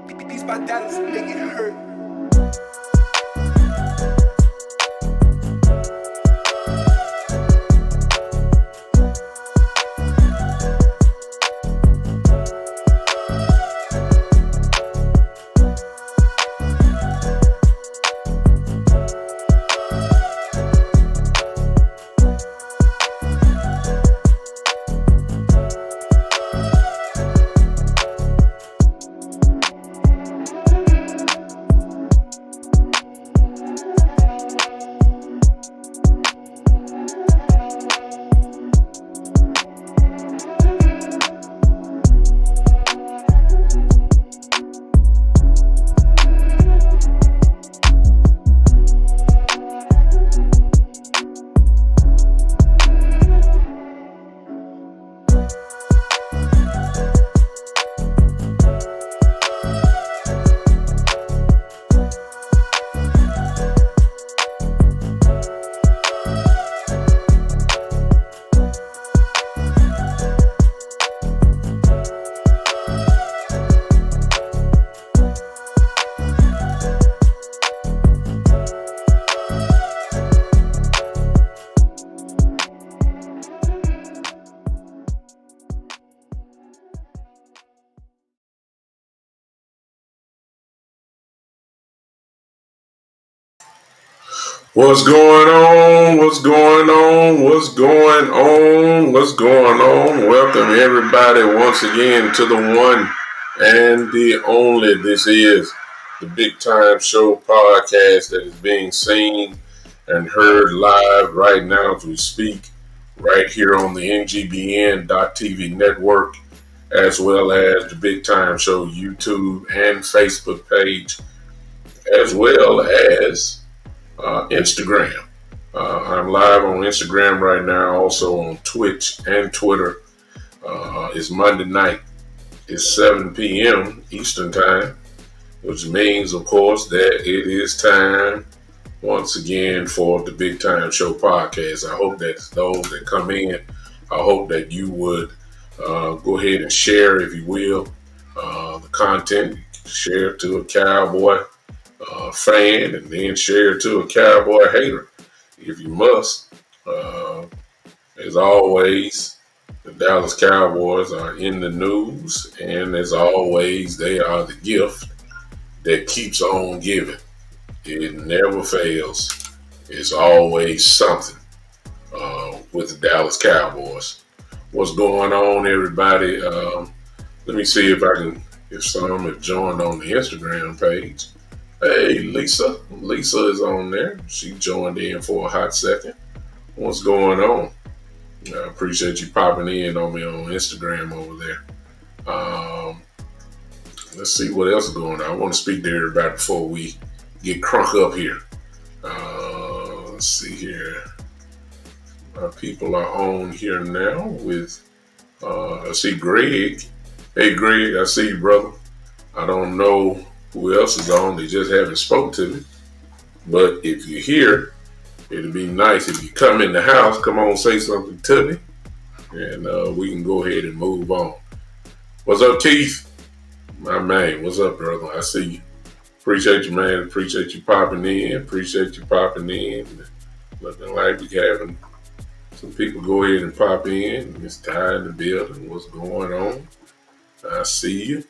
These my Dallas make it hurt. What's going on? What's going on? What's going on? What's going on? Welcome everybody once again to the one and the only. This is the Big Time Show podcast that is being seen and heard live right now as we speak, right here on the NGBN.TV network, as well as the Big Time Show YouTube and Facebook page, as well as Instagram. I'm live on Instagram right now, also on Twitch and Twitter. It's Monday night. It's 7 p.m. Eastern Time, which means, of course, that it is time once again for the Big Time Show podcast. I hope that those that come in, I hope that you would go ahead and share, if you will, the content. Share it to a cowboy fan, and then share it to a cowboy hater if you must. As always, the Dallas Cowboys are in the news, and as always, they are the gift that keeps on giving. It never fails. It's always something with the Dallas Cowboys. What's going on, everybody? Let me see if some have joined on the Instagram page. Hey, Lisa. Lisa is on there. She joined in for a hot second. What's going on? I appreciate you popping in on me on Instagram over there. Let's see what else is going on. I want to speak to everybody before we get crunk up here. Let's see here. My people are on here now with, I see Greg. Hey, Greg, I see you, brother. I don't know who else is on. They just haven't spoke to me. But if you're here, it'd be nice if you come in the house, come on, say something to me, and we can go ahead and move on. What's up, Keith? My man, what's up, brother? I see you. Appreciate you, man. Appreciate you popping in. Looking like we having some people go ahead and pop in. It's Ty in the building. What's going on? I see you.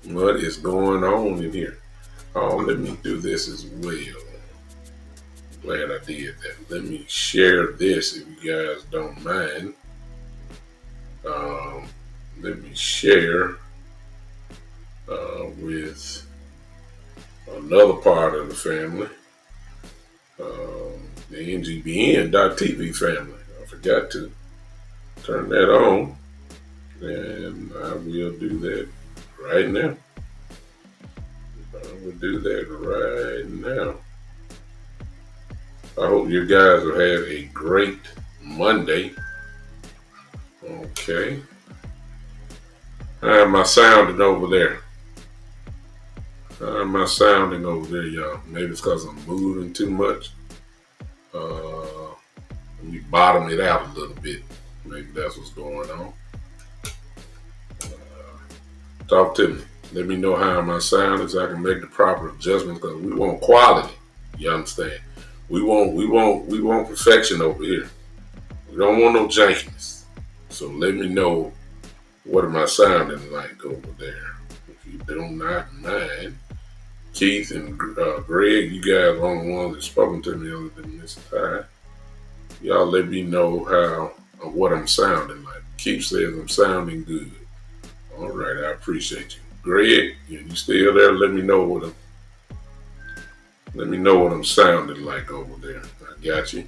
What is going on in here? Oh, let me do this as well. Glad I did that. Let me share this if you guys don't mind. Let me share with another part of the family, the NGBN.TV family. I forgot to turn that on, and I will do that right now. I will do that right now. I hope you guys will have a great Monday. Okay. How am I sounding over there? How am I sounding over there, y'all? Maybe it's because I'm moving too much. Let me bottom it out a little bit. Maybe that's what's going on. Talk to me. Let me know how my sound is. So I can make the proper adjustments because we want quality. You understand? We want perfection over here. We don't want no jankiness. So let me know what am I sounding like over there. If you do not mind, Keith and Greg, you guys are the ones that spoken to me other than this time. Y'all let me know what I'm sounding like. Keith says I'm sounding good. All right, I appreciate you. Greg, you still there? Let me know what I'm sounding like over there. I got you.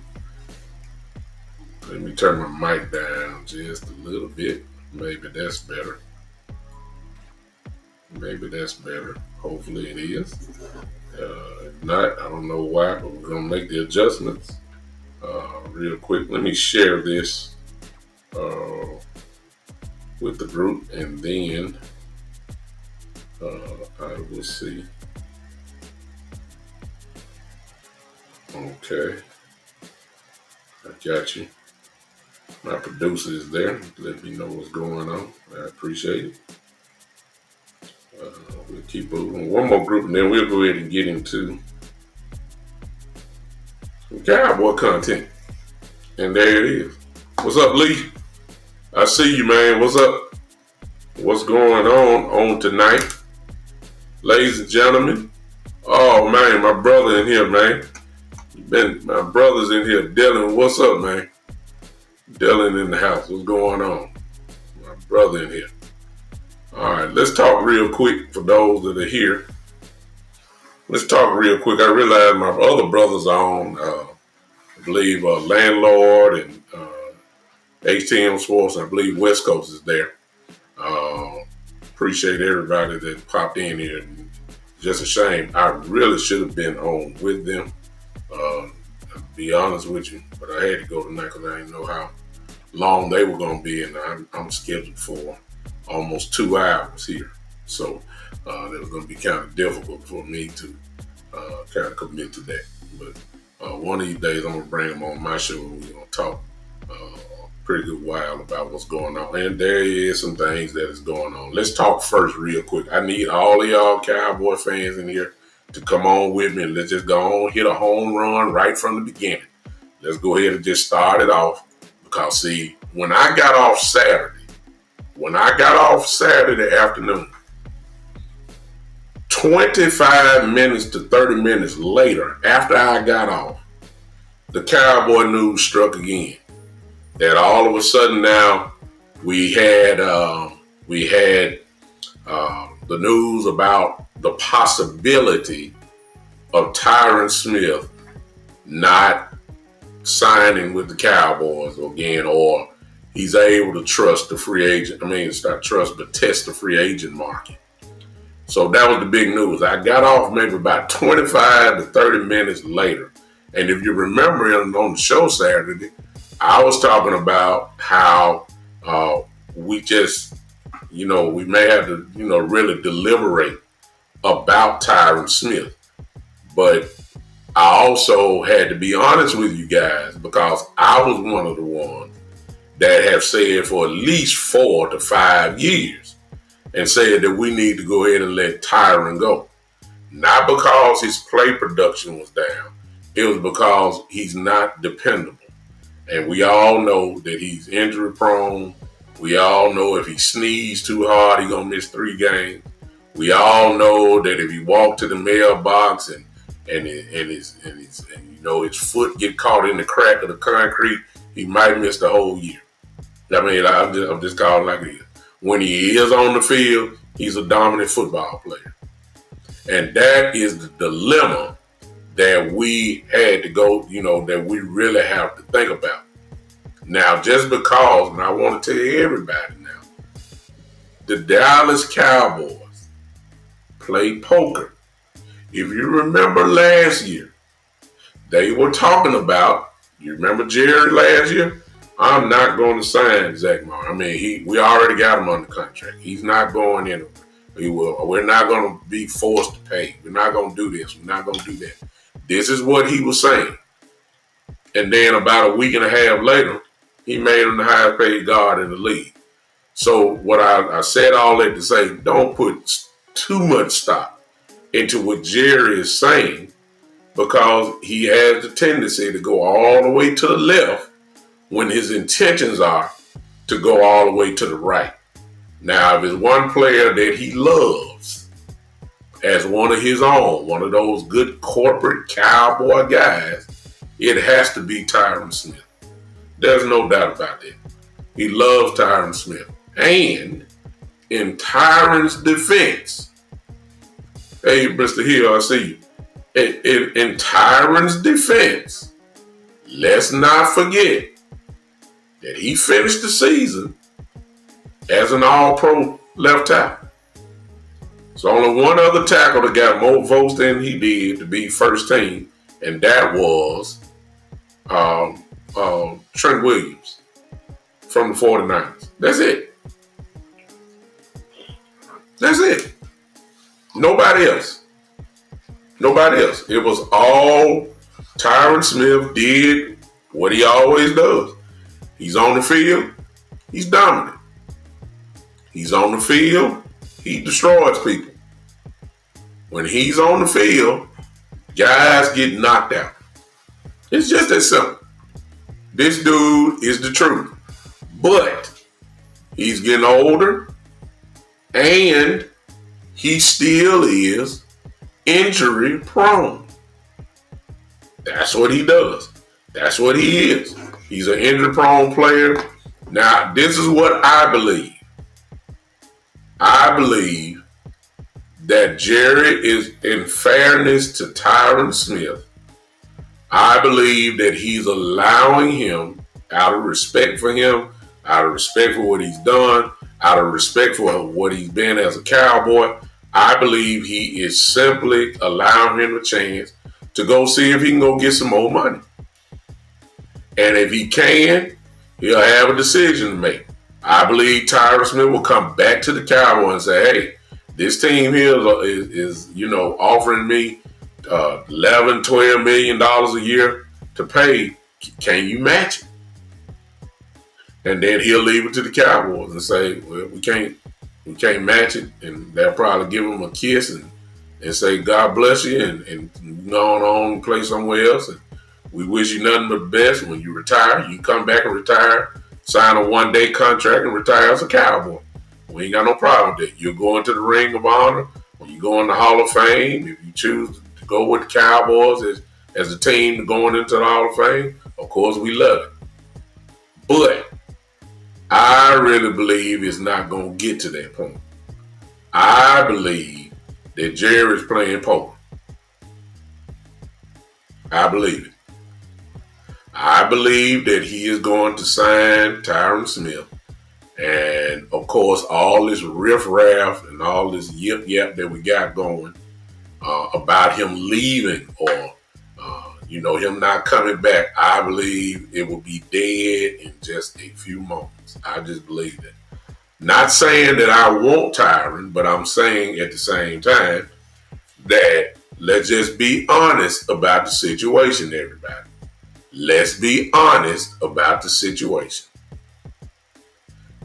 Let me turn my mic down just a little bit. Maybe that's better. Hopefully it is. If not, I don't know why, but we're gonna make the adjustments real quick. Let me share this with the group, and then I will see. Okay, I got you. My producer is there. Let me know what's going on. I appreciate it. We'll keep moving. One more group, and then we'll go ahead and get into some cowboy content. And there it is. What's up, Lee? I see you, man. What's up? What's going on tonight? Ladies and gentlemen. Oh, man, my brother in here, man. My brother's in here. Dylan, what's up, man? Dylan in the house. What's going on? My brother in here. All right, let's talk real quick for those that are here. Let's talk real quick. I realize my other brothers are on, I believe, Landlord and HTM Sports. I believe West Coast is there. Appreciate everybody that popped in here. Just a shame. I really should have been on with them. To be honest with you, but I had to go tonight because I didn't know how long they were going to be, and I'm scheduled for almost 2 hours here. So it was going to be kind of difficult for me to kind of commit to that. But one of these days I'm going to bring them on my show and we're going to talk a pretty good while about what's going on. And there is some things that is going on. Let's talk first real quick. I need all of y'all Cowboy fans in here to come on with me and let's just go on, hit a home run right from the beginning. Let's go ahead and just start it off. Because see, when I got off Saturday afternoon, 25 minutes to 30 minutes later, after I got off, the Cowboy news struck again. That all of a sudden now we had the news about the possibility of Tyron Smith not signing with the Cowboys again, or he's able to trust the free agent. I mean, it's not trust, but test the free agent market. So that was the big news. I got off maybe about 25 to 30 minutes later. And if you remember on the show Saturday, I was talking about how we just, we may have to, really deliberate about Tyron Smith. But I also had to be honest with you guys because I was one of the ones that have said for at least 4 to 5 years and said that we need to go ahead and let Tyron go. Not because his play production was down. It was because he's not dependable. And we all know that he's injury prone. We all know if he sneezes too hard, he's going to miss 3 games. We all know that if he walked to the mailbox and his foot get caught in the crack of the concrete, he might miss the whole year. I mean, I'm just calling like it is. When he is on the field, he's a dominant football player. And that is the dilemma that we had to go, that we really have to think about. Now, just because, and I want to tell everybody now, the Dallas Cowboys play poker. If you remember last year, they were talking about, you remember Jerry last year? I'm not going to sign Zach Martin. I mean, we already got him under contract. He's not going anywhere. We're not going to be forced to pay. We're not going to do this. We're not going to do that. This is what he was saying. And then about a week and a half later, he made him the highest paid guard in the league. So what I said all that to say, don't put too much stock into what Jerry is saying, because he has the tendency to go all the way to the left when his intentions are to go all the way to the right. Now, if it's one player that he loves as one of his own, one of those good corporate cowboy guys, it has to be Tyron Smith. There's no doubt about that. He loves Tyron Smith. And in Tyron's defense, hey, Mr. Hill, I see you. In Tyron's defense, let's not forget that he finished the season as an all-pro left tackle. So only one other tackle that got more votes than he did to be first team, and that was Trent Williams from the 49ers. That's it. That's it. Nobody else. Nobody else. It was all Tyron Smith did what he always does. He's on the field, he's dominant. He's on the field, he destroys people. When he's on the field, guys get knocked out. It's just that simple. This dude is the truth. But he's getting older, and he still is injury prone. That's what he does. That's what he is. He's an injury prone player. Now, this is what I believe. I believe that Jerry is, in fairness to Tyron Smith, I believe that he's allowing him, out of respect for him, out of respect for what he's done, out of respect for what he's been as a cowboy, I believe he is simply allowing him a chance to go see if he can go get some more money. And if he can, he'll have a decision to make. I believe Tyron Smith will come back to the Cowboys and say, hey, this team here is offering me $11, $12 million a year to pay. Can you match it? And then he'll leave it to the Cowboys and say, well, we can't match it. And they'll probably give him a kiss and say, God bless you, and go on and play somewhere else. And we wish you nothing but the best. When you retire, you come back and retire, sign a one-day contract and retire as a Cowboy. We ain't got no problem with that. You're going to the Ring of Honor, or you go in the Hall of Fame. If you choose to go with the Cowboys as a team going into the Hall of Fame, of course we love it. But I really believe it's not going to get to that point. I believe that Jerry's playing poker. I believe it. I believe that he is going to sign Tyron Smith. And, of course, all this riffraff and all this yip-yap that we got going about him leaving or, him not coming back, I believe it will be dead in just a few moments. I just believe that. Not saying that I want Tyron, but I'm saying at the same time that let's just be honest about the situation, everybody. Let's be honest about the situation.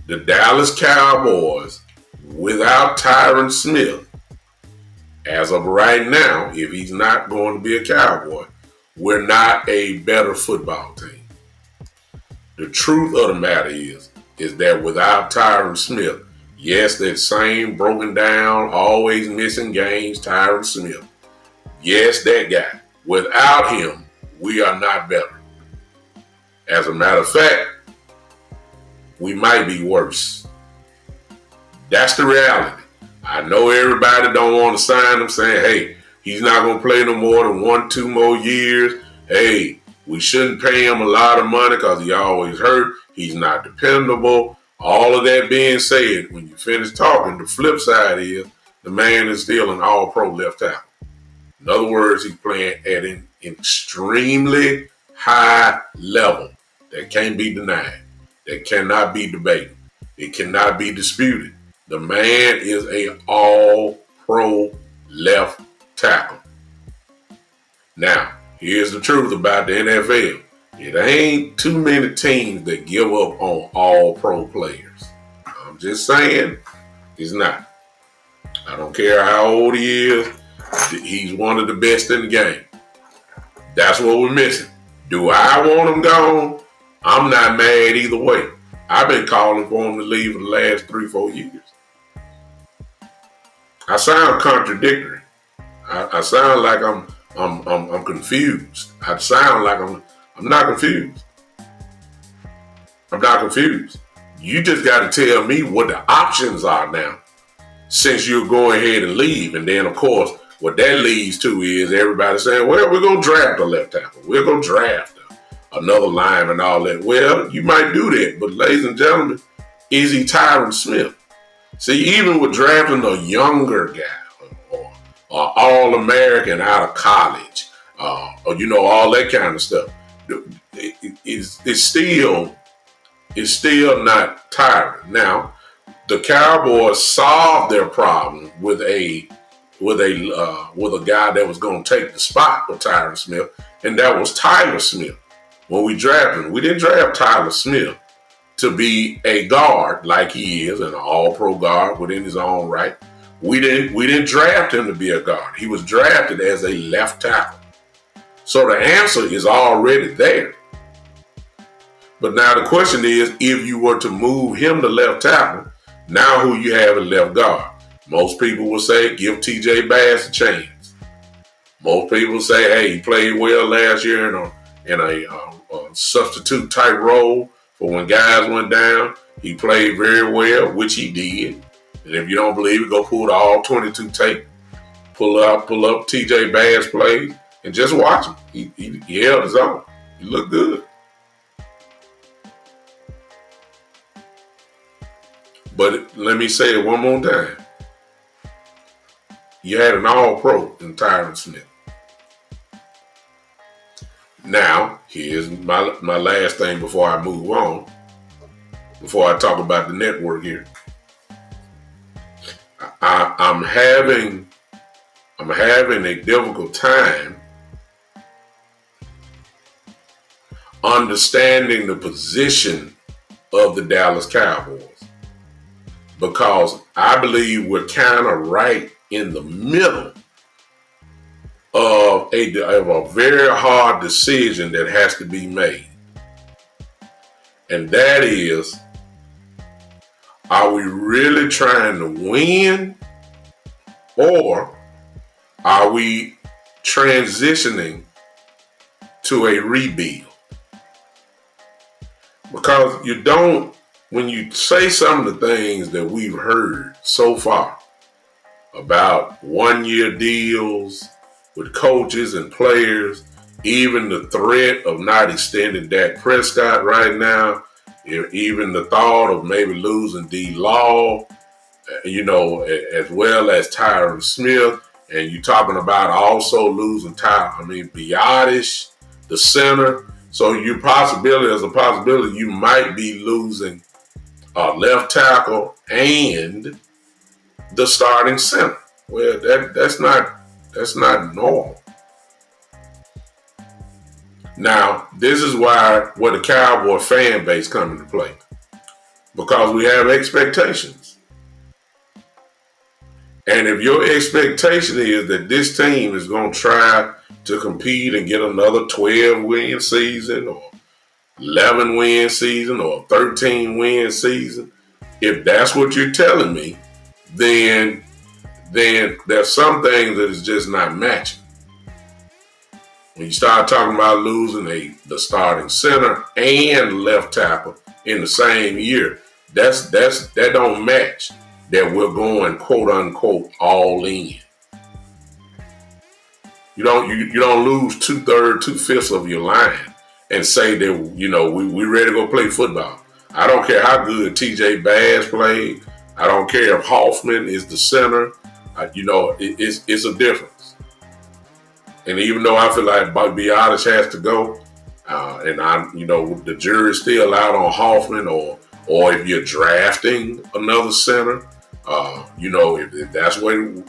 The Dallas Cowboys, without Tyron Smith, as of right now, if he's not going to be a Cowboy, we're not a better football team. The truth of the matter is that without Tyron Smith, yes, that same broken down, always missing games, Tyron Smith. Yes, that guy. Without him, we are not better. As a matter of fact, we might be worse. That's the reality. I know everybody don't want to sign him saying, hey, he's not going to play no more than 1-2 more years. Hey, we shouldn't pay him a lot of money because he always hurt. He's not dependable. All of that being said, when you finish talking, the flip side is the man is still an all-pro left tackle. In other words, he's playing at an extremely high level that can't be denied, that cannot be debated. It cannot be disputed. The man is an all-pro left tackle. Now, here's the truth about the NFL. It ain't too many teams that give up on all-pro players. I'm just saying, it's not. I don't care how old he is. He's one of the best in the game. That's what we're missing. Do I want him gone? I'm not mad either way. I've been calling for him to leave for the last 3-4 years. I sound contradictory. I sound like I'm confused. I sound like I'm not confused. I'm not confused. You just got to tell me what the options are now, since you're going ahead and leave. And then, of course, what that leads to is everybody saying, well, we're going to draft a left tackle. We're going to draft another lineman and all that. Well, you might do that. But ladies and gentlemen, is he Tyron Smith? See, even with drafting a younger guy or All-American out of college, or, you know, all that kind of stuff, it's still not Tyron. Now, the Cowboys solved their problem with a guy that was going to take the spot of Tyron Smith, and that was Tyler Smith. When we drafted him, we didn't draft Tyler Smith to be a guard like he is, an all-pro guard within his own right. We didn't draft him to be a guard. He was drafted as a left tackle. So the answer is already there. But now the question is, if you were to move him to left tackle, now who you have at left guard? Most people will say, give TJ Bass a chance. Most people say, hey, he played well last year in a substitute type role for when guys went down. He played very well, which he did. And if you don't believe it, go pull the all 22 tape. Pull up TJ Bass plays and just watch him. He held his own. He looked good. But let me say it one more time. You had an all-pro in Tyron Smith. Now, here's my last thing before I move on, before I talk about the network here. I'm having a difficult time understanding the position of the Dallas Cowboys, because I believe we're kind of right in the middle of a very hard decision that has to be made. And that is, are we really trying to win, or are we transitioning to a rebuild? Because when you say some of the things that we've heard so far about one-year deals with coaches and players, even the threat of not extending Dak Prescott right now, even the thought of maybe losing D-Law, as well as Tyron Smith, and you're talking about also losing Biotish, the center. So there's a possibility you might be losing left tackle and the starting center. Well, that's not normal. Now, this is where the Cowboy fan base comes into play, because we have expectations. And if your expectation is that this team is going to try to compete and get another 12-win season or 11-win season or 13-win season, if that's what you're telling me, then there's some things that is just not matching. When you start talking about losing the starting center and left tackle in the same year, that don't match that we're going quote unquote all in. You don't lose 2/3, 2/5 of your line and say that we ready to go play football. I don't care how good TJ Bass played. I don't care if Hoffman is the center. It's a difference. And even though I feel like Biotish has to go, and the jury's still out on Hoffman, or if you're drafting another center, if that's the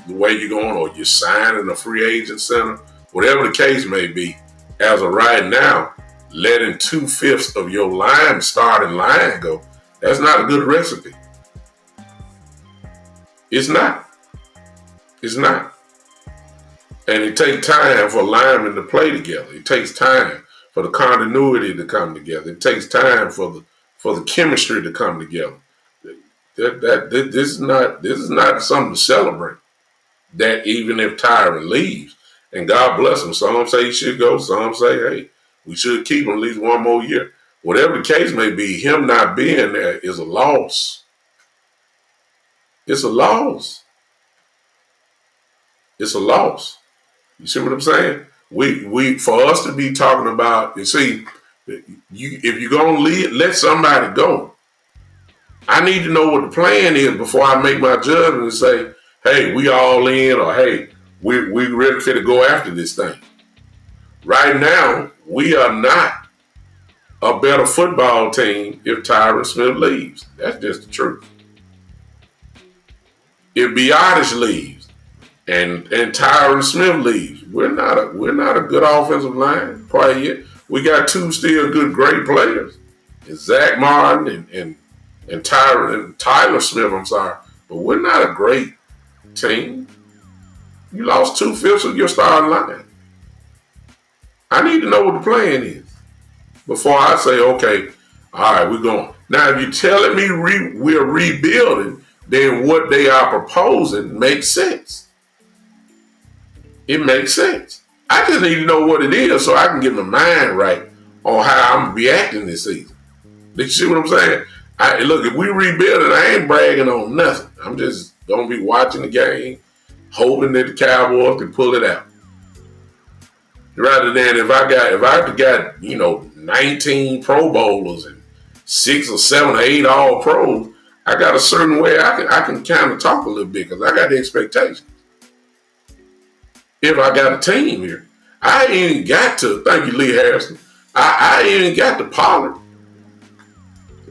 way you're going, or you're signing a free agent center, whatever the case may be, as of right now, letting 2/5 of your starting line go, that's not a good recipe. It's not. It's not. And it takes time for linemen to play together. It takes time for the continuity to come together. It takes time for the chemistry to come together. This is not something to celebrate. That even if Tyron leaves, and God bless him, some say he should go, some say, hey, we should keep him at least one more year. Whatever the case may be, him not being there is a loss. It's a loss. It's a loss. You see what I'm saying? We for us to be talking about, you see, if you're gonna let somebody go, I need to know what the plan is before I make my judgment and say, hey, we all in, or hey, we ready to go after this thing. Right now, we are not a better football team if Tyron Smith leaves. That's just the truth. If Biotis leaves and Tyron Smith leaves, we're not a good offensive line quite yet. We got two still good, great players. It's Zach Martin and Tyler Smith, I'm sorry. But we're not a great team. You lost 2/5 of your starting line. I need to know what the plan is before I say, okay, all right, we're going. Now, if you're telling me we're rebuilding, then what they are proposing makes sense. It makes sense. I just need to know what it is so I can get my mind right on how I'm reacting this season. You see what I'm saying? Look, if we rebuild it, I ain't bragging on nothing. I'm just going to be watching the game, hoping that the Cowboys can pull it out. Rather than if I got 19 Pro Bowlers and 6 or 7 or 8 All Pros, I got a certain way I can kind of talk a little bit because I got the expectations. If I got a team here, I ain't got to. Thank you, Lee Harrison. I ain't got to Pollard.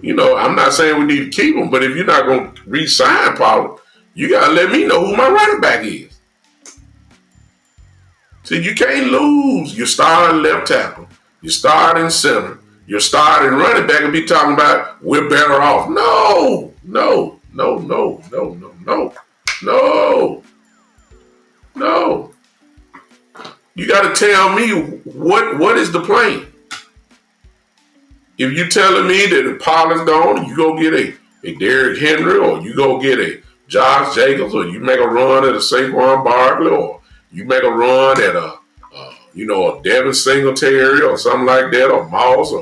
I'm not saying we need to keep him, but if you're not going to re-sign Pollard, you got to let me know who my running back is. See, you can't lose your starting left tackle, your starting center, your starting running back and be talking about we're better off. No. You got to tell me what is the plan. If you're telling me that if Pollard's gone, you go get a Derrick Henry, or you go get a Josh Jacobs, or you make a run at a Saquon Barkley, or you make a run at a Devin Singletary or something like that, or Moss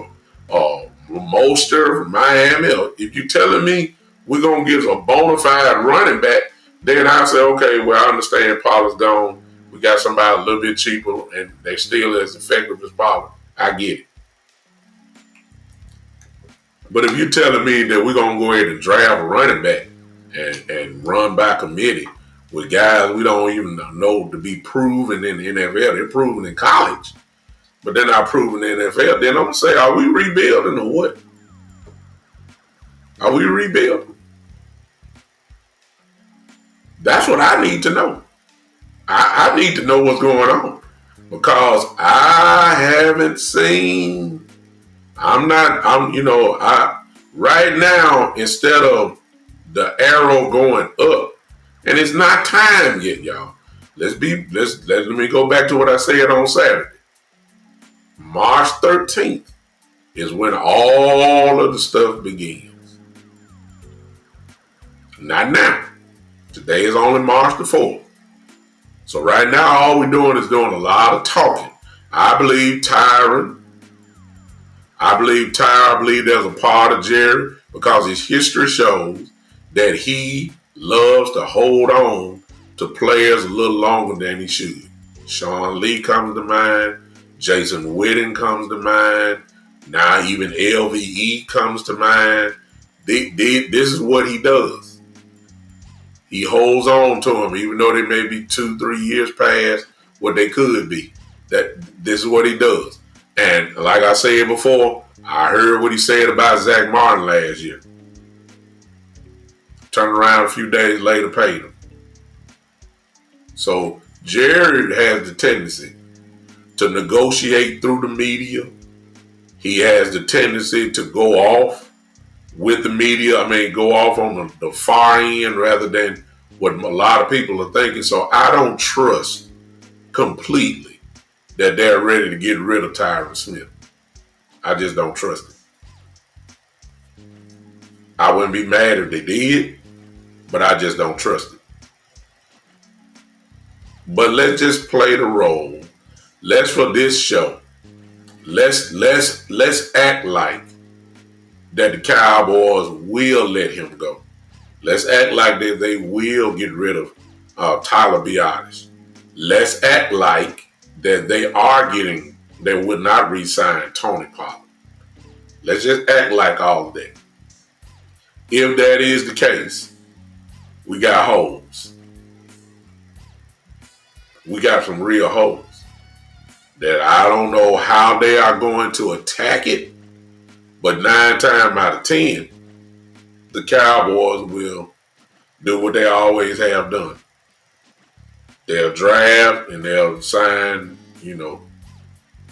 or Mostert from Miami. Or if you're telling me we're going to get a bona fide running back, then I say, okay, well, I understand Pollard's gone. We got somebody a little bit cheaper, and they still as effective as Pollard. I get it. But if you're telling me that we're going to go ahead and draft a running back and run by committee with guys we don't even know to be proven in the NFL, they're proven in college, but they're not proven in the NFL, then I'm going to say, are we rebuilding or what? Are we rebuilding? That's what I need to know. I need to know what's going on because I haven't seen. Right now, instead of the arrow going up, and it's not time yet, y'all. Let me go back to what I said on Saturday. March 13th is when all of the stuff begins. Not now. Today is only March the 4th. So right now, all we're doing is doing a lot of talking. I believe Tyron. I believe there's a part of Jerry because his history shows that he loves to hold on to players a little longer than he should. Sean Lee comes to mind. Jason Witten comes to mind. Now even LVE comes to mind. This is what he does. He holds on to them even though they may be 2-3 years past what they could be. This is what he does. And like I said before, I heard what he said about Zach Martin last year. Turned around a few days later, paid him. So Jerry has the tendency to negotiate through the media. He has the tendency to go off with the media. Go off on the far end rather than what a lot of people are thinking. So I don't trust completely that they're ready to get rid of Tyron Smith. I just don't trust it. I wouldn't be mad if they did, but I just don't trust it. But let's just play the role. Let's, for this show, let's act like that the Cowboys will let him go. Let's act like that they will get rid of Tyler Biadasz. Let's act like that they would not re-sign Tony Pollard. Let's just act like all of that. If that is the case, we got holes. We got some real holes that I don't know how they are going to attack it, but 9 times out of 10, the Cowboys will do what they always have done. They'll draft and they'll sign,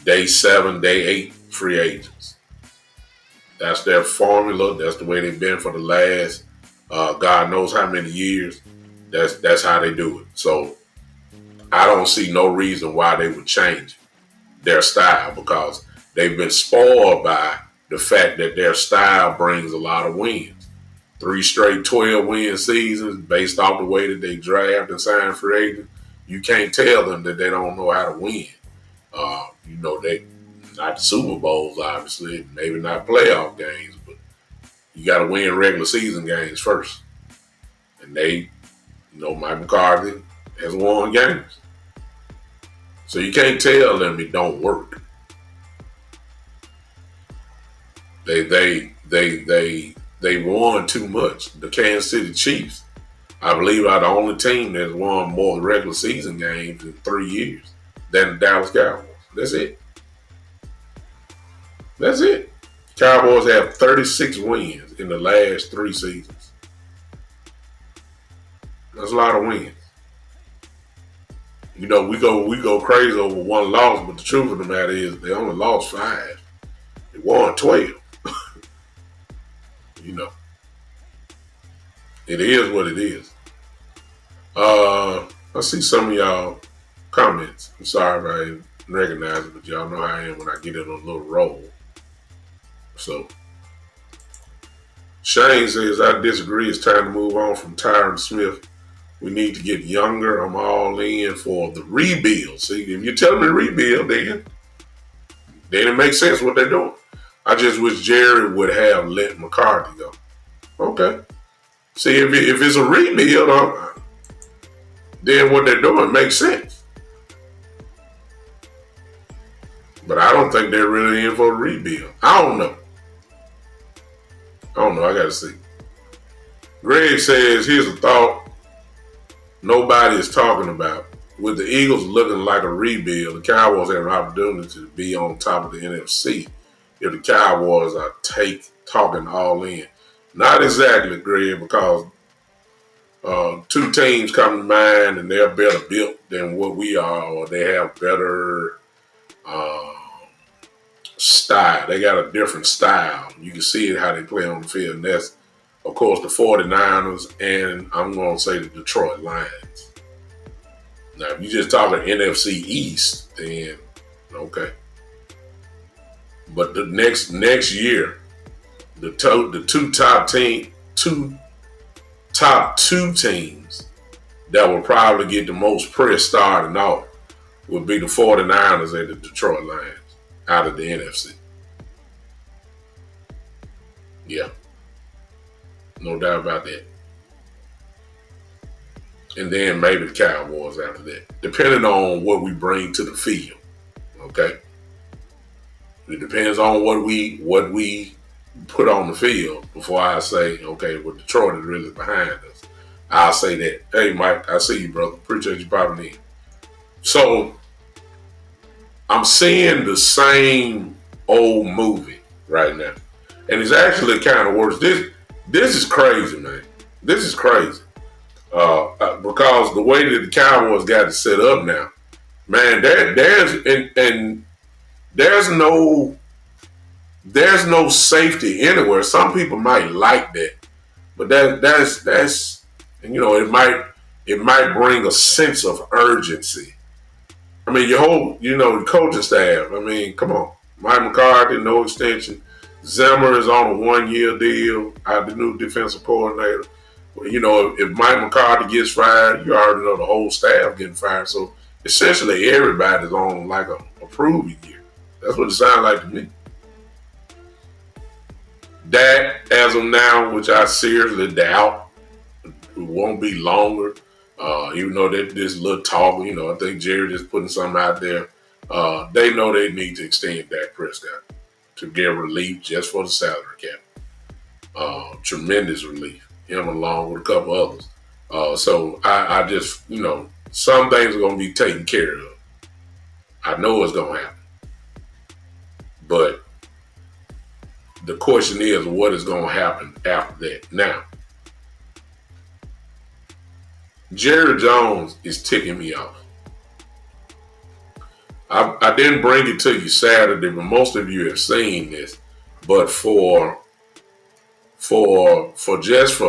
day 7, day 8 free agents. That's their formula. That's the way they've been for the last God knows how many years. That's how they do it. So I don't see no reason why they would change their style, because they've been spoiled by the fact that their style brings a lot of wins. 3 straight 12-win seasons based off the way that they draft and sign free agents. You can't tell them that they don't know how to win. They not the Super Bowls, obviously, maybe not playoff games, but you got to win regular season games first. And Mike McCarthy has won games. So you can't tell them it don't work. They won too much. The Kansas City Chiefs, I believe, are the only team that's won more regular season games in 3 years than the Dallas Cowboys. That's it. That's it. Cowboys have 36 wins in the last 3 seasons. That's a lot of wins. We go crazy over one loss, but the truth of the matter is they only lost 5. They won 12. It is what it is. I see some of y'all comments. I'm sorry if I didn't recognize it, but y'all know how I am when I get in a little roll. So, Shane says, I disagree. It's time to move on from Tyron Smith. We need to get younger. I'm all in for the rebuild. See, if you're telling me to rebuild, then it makes sense what they're doing. I just wish Jerry would have let McCarthy go. Okay. See, if it's a rebuild, then what they're doing makes sense. But I don't think they're really in for a rebuild. I don't know. I got to see. Greg says, here's a thought nobody is talking about. With the Eagles looking like a rebuild, the Cowboys have an opportunity to be on top of the NFC if the Cowboys are talking all in. Not exactly, Greg, because 2 teams come to mind and they're better built than what we are, or they have better style. They got a different style. You can see it how they play on the field. And that's, of course, the 49ers and I'm going to say the Detroit Lions. Now, if you're just talking NFC East, then okay. But the next year, the top two teams that will probably get the most press starting off would be the 49ers and the Detroit Lions out of the NFC. Yeah. No doubt about that. And then maybe the Cowboys after that, depending on what we bring to the field. Okay? It depends on what we put on the field before I say, okay, well, Detroit is really behind us. I'll say that. Hey, Mike, I see you, brother. Appreciate you popping in. So, I'm seeing the same old movie right now. And it's actually kind of worse. This is crazy, man. This is crazy. Because the way that the Cowboys got it set up now, man, there's no safety anywhere. Some people might like that, but that's it it might bring a sense of urgency. I mean, your whole, the coaching staff. I mean, come on. Mike McCarthy, no extension. Zimmer is on a 1-year deal. The new defensive coordinator. If Mike McCarthy gets fired, you already know the whole staff getting fired. So essentially, everybody's on like a proving year. That's what it sounds like to me. That, as of now, which I seriously doubt, it won't be longer. Even though this little talk, I think Jerry just putting something out there. They know they need to extend Dak Prescott to get relief just for the salary cap. Tremendous relief. Him along with a couple others. So I just, some things are going to be taken care of. I know it's going to happen. But the question is, what is going to happen after that? Now, Jerry Jones is ticking me off. I didn't bring it to you Saturday, but most of you have seen this. But for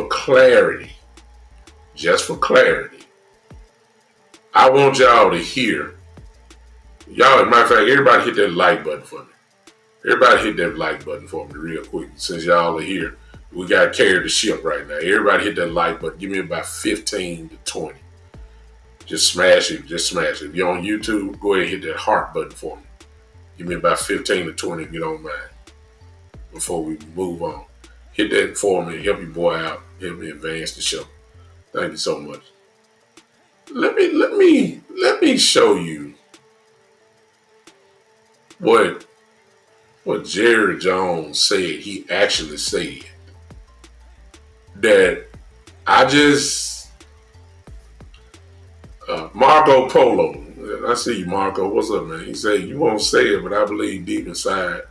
clarity, I want y'all to hear. Y'all, as a matter of fact, everybody hit that like button for me. Everybody hit that like button for me real quick. Since y'all are here, we got to carry the ship right now. Everybody hit that like button. Give me about 15 to 20. Just smash it. If you're on YouTube, go ahead and hit that heart button for me. Give me about 15 to 20 if you don't mind. Before we move on. Hit that for me. Help your boy out. Help me advance the show. Thank you so much. Let me show you what Jerry Jones said. He actually said that Marco Polo. I see you, Marco. What's up, man? He said, you won't say it, but I believe deep inside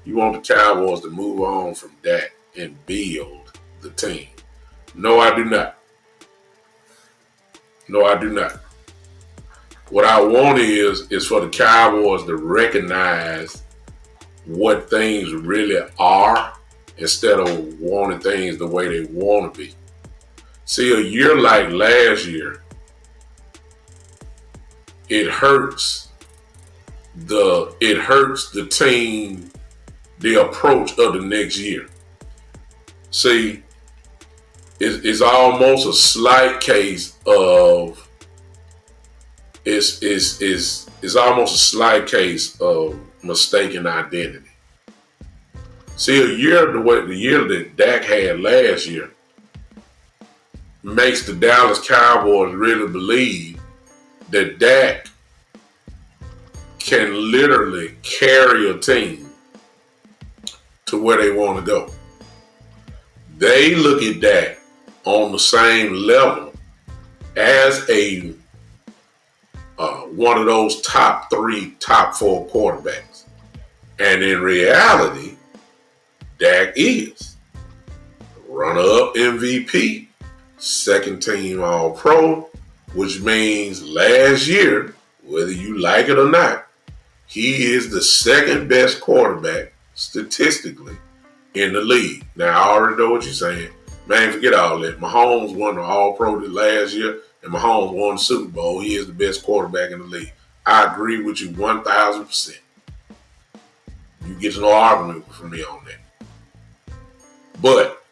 you want the Cowboys to move on from Dak and build the team. No, I do not. What I want is for the Cowboys to recognize what things really are instead of wanting things the way they want to be. See, a year like last year, it hurts the team, the approach of the next year. See, it's almost a slight case of it's almost a slight case of mistaken identity. See, the year that Dak had last year makes the Dallas Cowboys really believe that Dak can literally carry a team to where they want to go. They look at Dak on the same level as a one of those top 3, top 4 quarterbacks. And in reality, Dak is runner-up MVP, second team All-Pro, which means last year, whether you like it or not, he is the second best quarterback statistically in the league. Now, I already know what you're saying. Man, forget all that. Mahomes won the All-Pro last year, and Mahomes won the Super Bowl. He is the best quarterback in the league. I agree with you 1,000%. You get no argument from me on that. But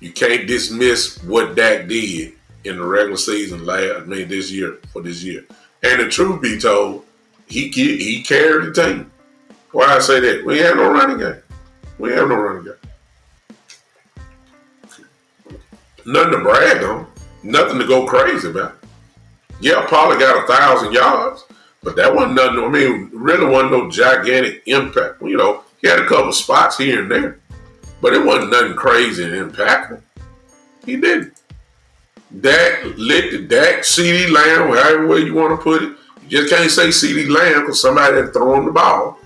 you can't dismiss what Dak did in the regular season this year. And the truth be told, he carried the team. Why I say that? We have no running game. Nothing to brag on. Nothing to go crazy about. Yeah, probably got 1,000 yards, but that wasn't nothing. I mean, really wasn't no gigantic impact. He had a couple spots here and there, but it wasn't nothing crazy and impactful. He didn't. Dak licked it. Dak, CeeDee Lamb, however way you want to put it. You just can't say CeeDee Lamb because somebody had thrown the ball.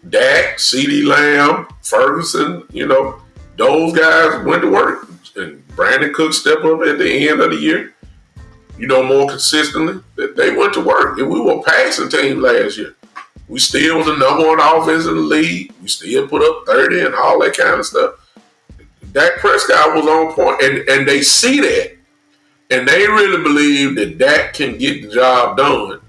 Dak, CeeDee Lamb, Ferguson, those guys went to work. And Brandon Cook stepped up at the end of the year, more consistently. They went to work. And we were a passing team last year. We still was the number 1 offense in the league. We still put up 30 and all that kind of stuff. Dak Prescott was on point, and they see that. And they really believe that Dak can get the job done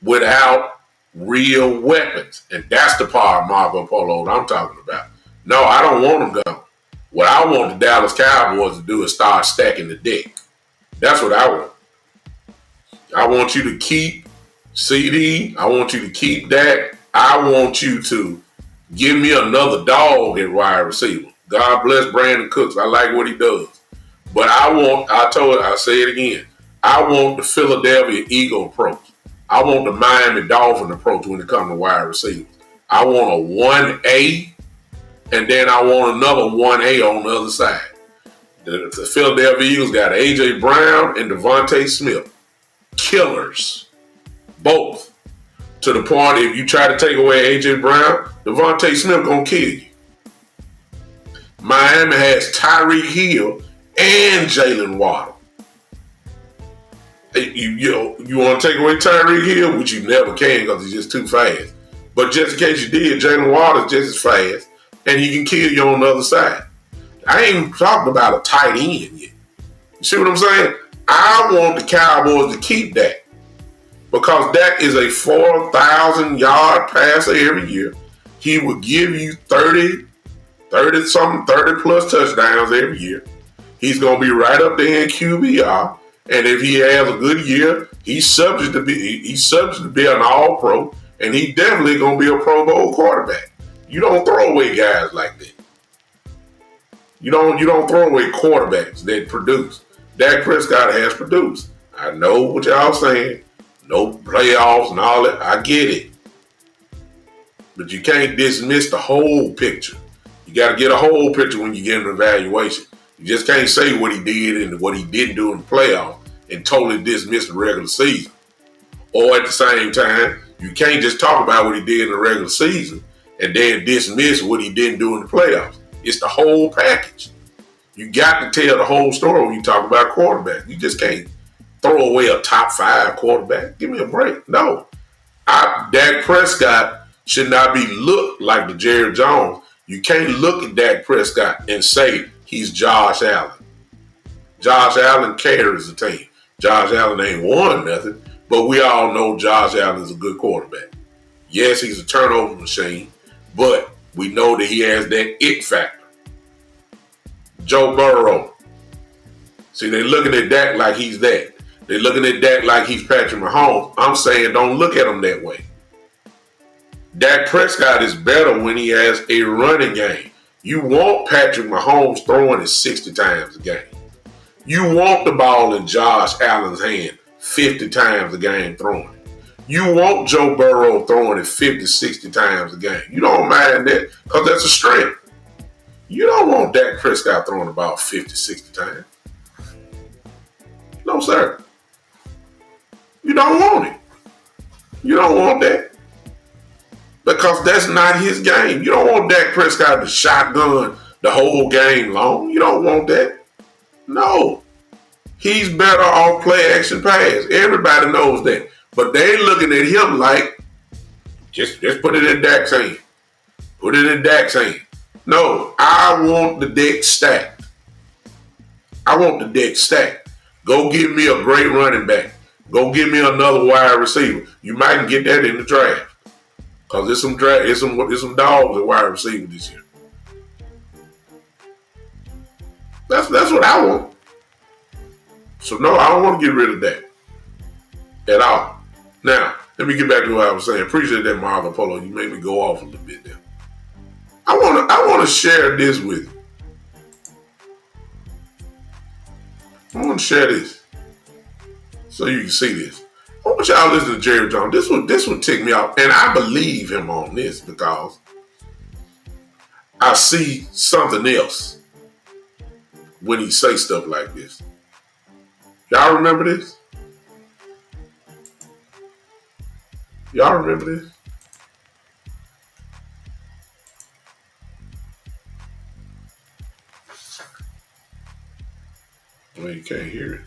without real weapons. And that's the part of Marco Polo that I'm talking about. No, I don't want them gone. What I want the Dallas Cowboys to do is start stacking the deck. That's what I want. I want you to keep CD. I want you to keep Dak. I want you to give me another dog at wide receiver. God bless Brandon Cooks. I like what he does. But I say it again. I want the Philadelphia Eagle approach. I want the Miami Dolphin approach when it comes to wide receivers. I want a 1A, and then I want another 1A on the other side. The Philadelphia Eagles got A.J. Brown and Devontae Smith. Killers. Both. To the point, if you try to take away A.J. Brown, Devontae Smith gonna kill you. Miami has Tyreek Hill and Jalen Waddle. You want to take away Tyreek Hill, which you never can because he's just too fast. But just in case you did, Jalen Waddle is just as fast, and he can kill you on the other side. I ain't even talking about a tight end yet. You see what I'm saying? I want the Cowboys to keep Dak because Dak is a 4,000-yard passer every year. He will give you 30 plus touchdowns every year. He's going to be right up there in QBR. And if he has a good year, he's subject to be an all-pro, and he's definitely going to be a Pro Bowl quarterback. You don't throw away guys like that. You don't throw away quarterbacks that produce. Dak Prescott has produced. I know what y'all saying. No playoffs and all that. I get it. But you can't dismiss the whole picture. You got to get a whole picture when you get an evaluation. You just can't say what he did and what he didn't do in the playoffs and totally dismiss the regular season. Or at the same time, you can't just talk about what he did in the regular season and then dismiss what he didn't do in the playoffs. It's the whole package. You got to tell the whole story when you talk about quarterback. You just can't throw away a top 5 quarterback. Give me a break. No. Dak Prescott should not be looked like the Jerry Jones. You can't look at Dak Prescott and say he's Josh Allen. Josh Allen carries the team. Josh Allen ain't won nothing, but we all know Josh Allen is a good quarterback. Yes, he's a turnover machine, but we know that he has that it factor. Joe Burrow. See, they're looking at Dak like he's that. They're looking at Dak like he's Patrick Mahomes. I'm saying don't look at him that way. Dak Prescott is better when he has a running game. You want Patrick Mahomes throwing it 60 times a game. You want the ball in Josh Allen's hand 50 times a game throwing it. You want Joe Burrow throwing it 50, 60 times a game. You don't mind that because that's a strength. You don't want Dak Prescott throwing the ball 50, 60 times. No, sir. You don't want it. You don't want that. Because that's not his game. You don't want Dak Prescott to shotgun the whole game long. You don't want that. No. He's better off play action pass. Everybody knows that. But they looking at him like, just put it in Dak's hand. Put it in Dak's hand. No, I want the deck stacked. I want the deck stacked. Go give me a great running back. Go give me another wide receiver. You might get that in the draft. Because there's some dogs at wide receiver this year. That's what I want. So no, I don't want to get rid of that at all. Now, let me get back to what I was saying. Appreciate that, Marco Polo. You made me go off a little bit there. I want to share this with you. I want to share this so you can see this. I want y'all to listen to Jerry Jones. This one ticked me off, and I believe him on this because I see something else when he say stuff like this. Y'all remember this? Y'all remember this? Well, you can't hear it.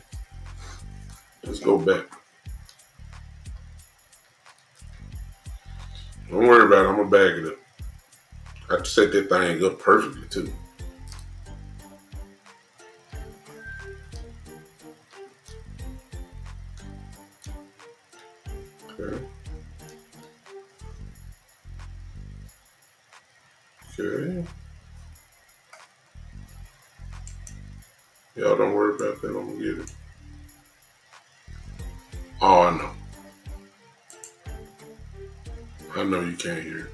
Let's go back. Don't worry about it. I'm going to bag it up. I set that thing up perfectly, too. Okay. Okay. Y'all don't worry about that. I'm gonna get it. Oh, I know. I know you can't hear it.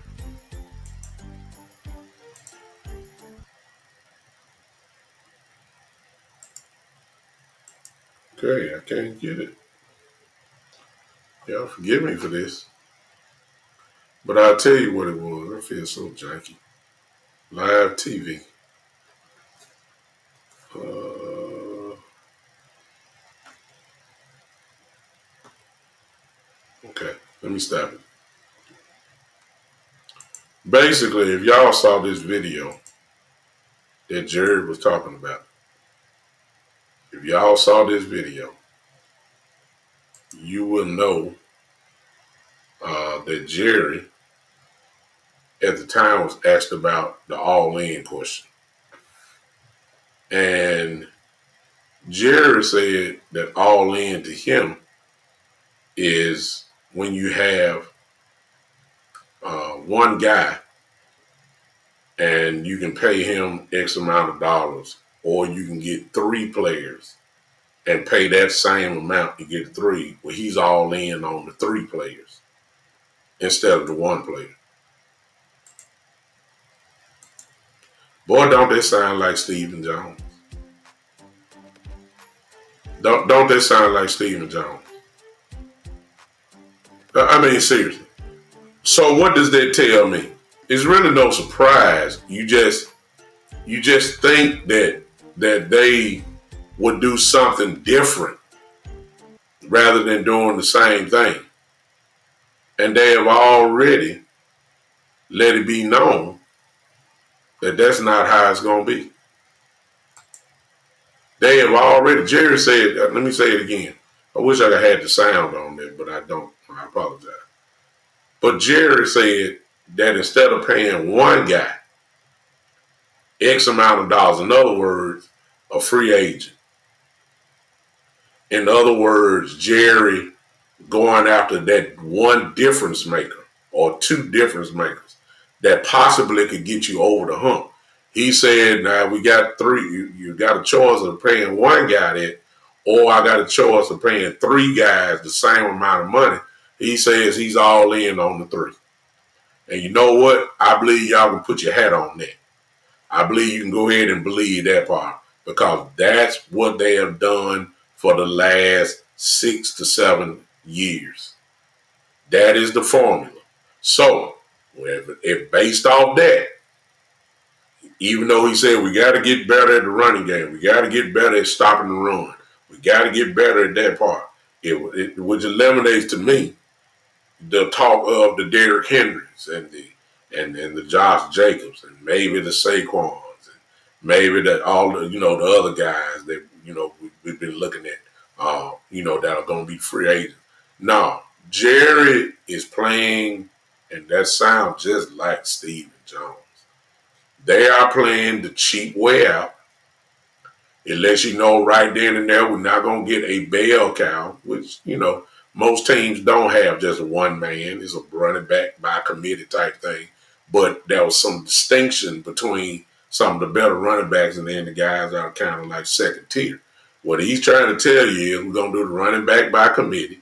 Okay, I can't get it. Y'all forgive me for this. But I'll tell you what it was. I feel so janky. Live TV. Okay, let me stop it. Basically, if y'all saw this video that Jared was talking about, if y'all saw this video, you will know that Jerry at the time was asked about the all-in question. And Jerry said that all-in to him is when you have one guy and you can pay him X amount of dollars, or you can get three players and pay that same amount to get three, where he's all in on the three players instead of the one player. Boy, don't that sound like Stephen Jones? Don't that sound like Stephen Jones? I mean, seriously. So what does that tell me? It's really no surprise. You just think that they would do something different rather than doing the same thing. And they have already let it be known that that's not how it's going to be. They have already, Jerry said, let me say it again. I wish I had the sound on there, but I don't. I apologize. But Jerry said that instead of paying one guy X amount of dollars, in other words, a free agent, in other words, Jerry going after that one difference maker or two difference makers that possibly could get you over the hump. He said, now we got three. You got a choice of paying one guy that, or I got a choice of paying three guys the same amount of money. He says he's all in on the three. And you know what? I believe y'all can put your hat on that. I believe you can go ahead and believe that part, because that's what they have done for the last 6 to 7 years. That is the formula. So, if based off that, even though he said we got to get better at the running game, we got to get better at stopping the run, we got to get better at that part, which eliminates to me the talk of the Derrick Henrys and the Josh Jacobs and maybe the Saquons and maybe the the other guys that we've been looking at that are going to be free agents. No, Jerry is playing, and that sounds just like Stephen Jones. They are playing the cheap way out. It lets you know right then and there we're not going to get a bell cow, which, most teams don't have just one man. It's a running back by committee type thing. But there was some distinction between some of the better running backs and then the guys that are kind of like second tier. What he's trying to tell you is we're going to do the running back by committee.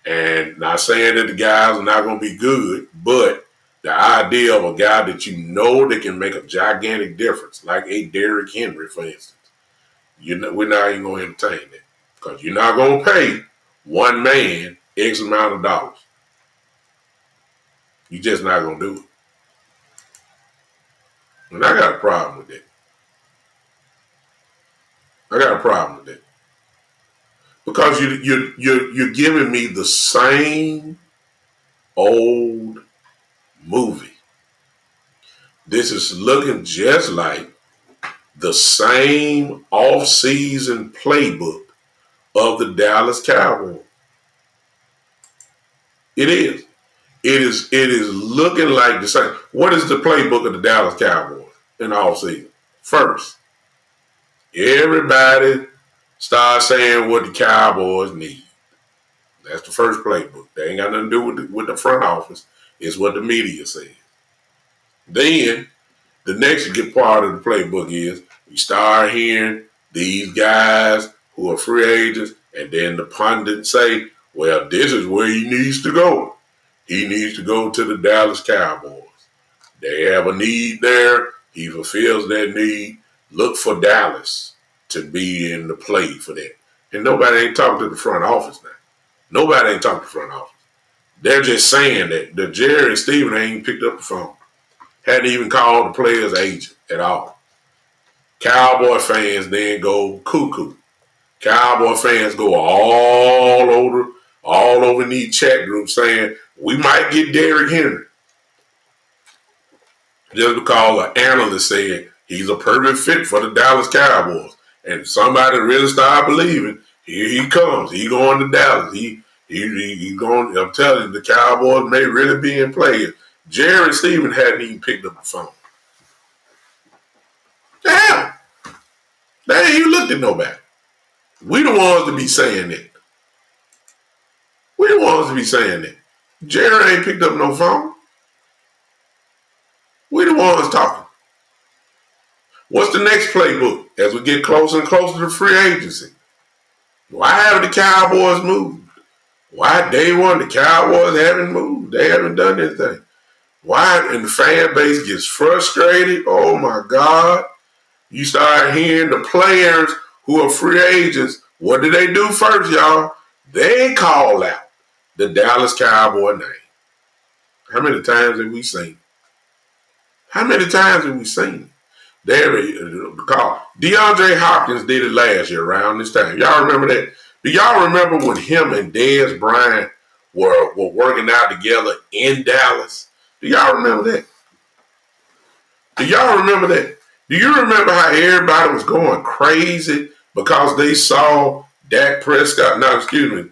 And not saying that the guys are not going to be good, but the idea of a guy that that can make a gigantic difference, like a Derrick Henry, for instance, we're not even going to entertain that, because you're not going to pay one man X amount of dollars. You're just not going to do it. And I got a problem with that. Because you're giving me the same old movie. This is looking just like the same off-season playbook of the Dallas Cowboys. It is. It is looking like the same. What is the playbook of the Dallas Cowboys in the offseason? First, everybody starts saying what the Cowboys need. That's the first playbook. They ain't got nothing to do with the front office. It's what the media says. Then the next good part of the playbook is you start hearing these guys who are free agents, and then the pundits say, well, this is where he needs to go. He needs to go to the Dallas Cowboys. They have a need there. He fulfills that need. Look for Dallas to be in the play for that. And nobody ain't talking to the front office now. Nobody ain't talking to the front office. They're just saying that the Jerry and Steven ain't picked up the phone. Hadn't even called the player's agent at all. Cowboy fans then go cuckoo. Cowboy fans go all over in these chat groups saying, we might get Derrick Henry. Just because an analyst said he's a perfect fit for the Dallas Cowboys. And somebody really started believing, here he comes. He going to Dallas. He going. I'm telling you, the Cowboys may really be in play. Jerry Stevens hadn't even picked up the phone. Damn. They ain't even looked at nobody. We the ones to be saying that. We the ones to be saying that. Jerry ain't picked up no phone. We the ones talking. What's the next playbook as we get closer and closer to free agency? Why haven't the Cowboys moved? Why day one the Cowboys haven't moved? They haven't done anything. Why? And the fan base gets frustrated. Oh my God. You start hearing the players who are free agents. What do they do first, y'all? They call out the Dallas Cowboy name. How many times have we seen it? How many times have we seen it? DeAndre Hopkins did it last year around this time. Y'all remember that? Do y'all remember when him and Dez Bryant were working out together in Dallas? Do y'all remember that? Do y'all remember that? Do you remember how everybody was going crazy because they saw Dak Prescott, Dez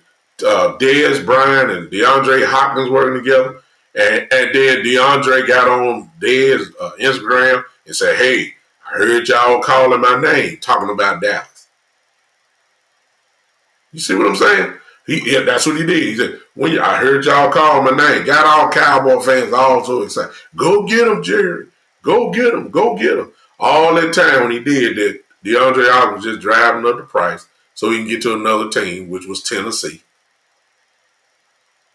Bryant and DeAndre Hopkins working together? And then DeAndre got on Dez Instagram and said, hey, I heard y'all calling my name, talking about Dallas. You see what I'm saying? That's what he did. He said, I heard y'all call my name. Got all Cowboy fans all so excited. Go get him, Jerry. Go get him. Go get him. All that time when he did that, DeAndre Hopkins was just driving up the price so he can get to another team, which was Tennessee.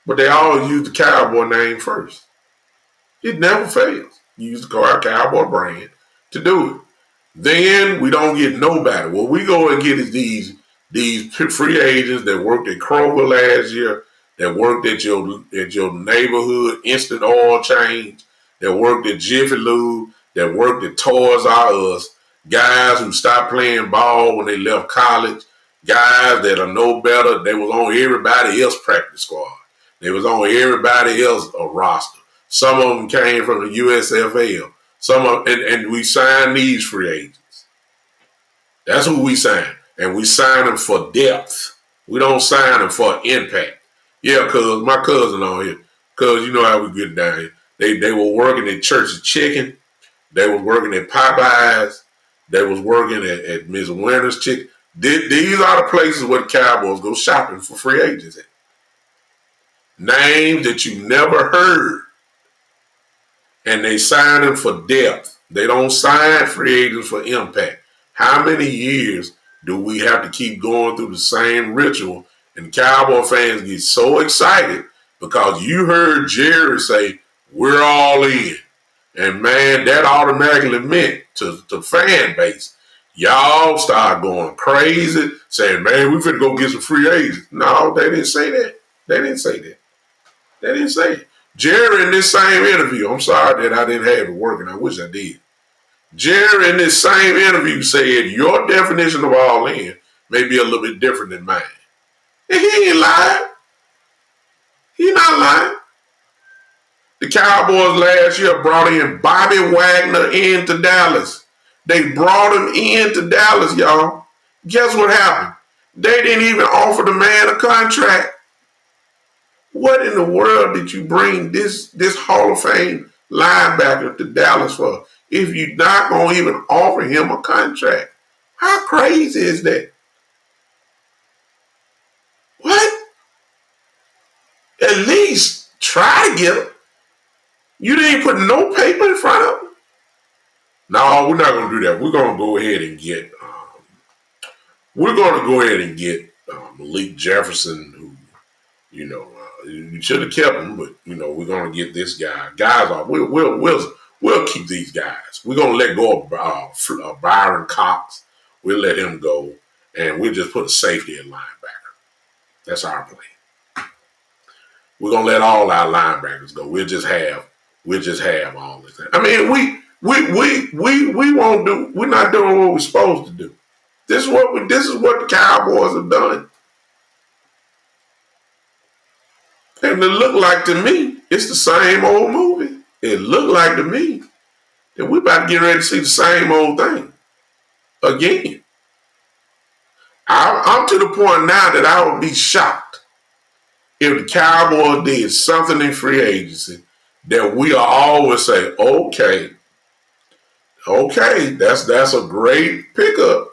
But they always use the Cowboy name first. It never fails. You use the Cowboy brand to do it. Then we don't get nobody. What we go and get is these free agents that worked at Kroger last year, that worked at your neighborhood instant oil change, that worked at Jiffy Lube, that worked at Toys R Us, guys who stopped playing ball when they left college, guys that are no better. They was on everybody else's practice squad. They was on everybody else's roster. Some of them came from the USFL. And we signed these free agents. That's who we sign. And we sign them for depth. We don't sign them for impact. Yeah, cuz my cousin on here. Cuz you know how we get down here. They were working at Church of Chicken. They were working at Popeyes. They was working at Miss Winter's Chicken. These are the places where the Cowboys go shopping for free agents at. Names that you never heard. And they sign them for depth. They don't sign free agents for impact. How many years do we have to keep going through the same ritual? And Cowboy fans get so excited because you heard Jerry say, we're all in. And man, that automatically meant to fan base, y'all start going crazy, saying, man, we finna go get some free agents. No, they didn't say that. They didn't say that. They didn't say it. Jerry in this same interview, I'm sorry that I didn't have it working. I wish I did. Jerry in this same interview said your definition of all in may be a little bit different than mine. And he ain't lying. He not lying. The Cowboys last year brought in Bobby Wagner into Dallas. They brought him into Dallas, y'all. Guess what happened? They didn't even offer the man a contract. What in the world did you bring this Hall of Fame linebacker to Dallas for if you're not going to even offer him a contract? How crazy is that? What? At least try to get them. You didn't put no paper in front of them. No, we're not going to do that. We're going to go ahead and get. Malik Jefferson, who you should have kept him, but we're going to get this guy. Guys, we'll keep these guys. We're going to let go of Byron Cox. We'll let him go, and we'll just put a safety at linebacker. That's our plan. We're gonna let all our linebackers go. We'll just have all this. I mean, we won't do. We're not doing what we're supposed to do. This is what the Cowboys have done. And it looked like to me, it's the same old movie. It looked like to me that we're about to get ready to see the same old thing again. I'm to the point now that I would be shocked if the Cowboys did something in free agency that we'll always say, okay, that's a great pickup.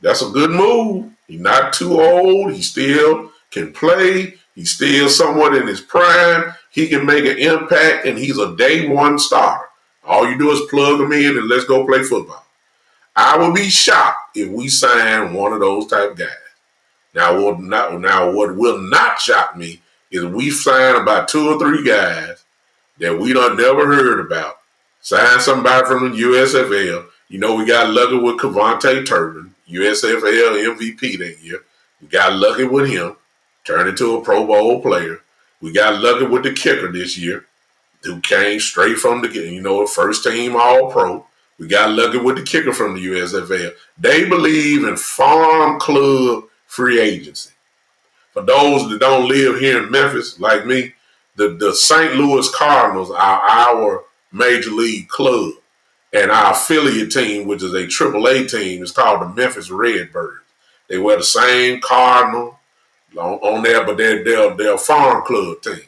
That's a good move. He's not too old. He still can play. He's still somewhat in his prime. He can make an impact, and he's a day one starter. All you do is plug him in and let's go play football. I would be shocked if we sign one of those type of guys. Now, what will not shock me is we sign about 2 or 3 guys that we done never heard about. Sign somebody from the USFL. We got lucky with Kevontae Turpin, USFL MVP that year. We got lucky with him, turned into a Pro Bowl player. We got lucky with the kicker this year, who came straight from the first team All-Pro. We got lucky with the kicker from the USFL. They believe in farm club free agency. For those that don't live here in Memphis, like me, the St. Louis Cardinals are our major league club. And our affiliate team, which is a AAA team, is called the Memphis Redbirds. They wear the same cardinal on there, but they're a farm club team.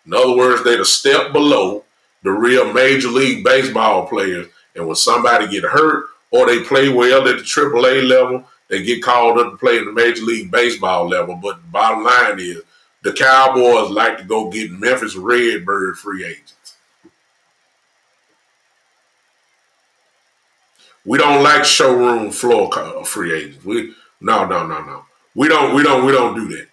In other words, they're a step below the real Major League Baseball players. And when somebody get hurt or they play well at the AAA level, they get called up to play in the Major League Baseball level. But the bottom line is the Cowboys like to go get Memphis Redbird free agents. We don't like showroom floor free agents. No. We don't do that.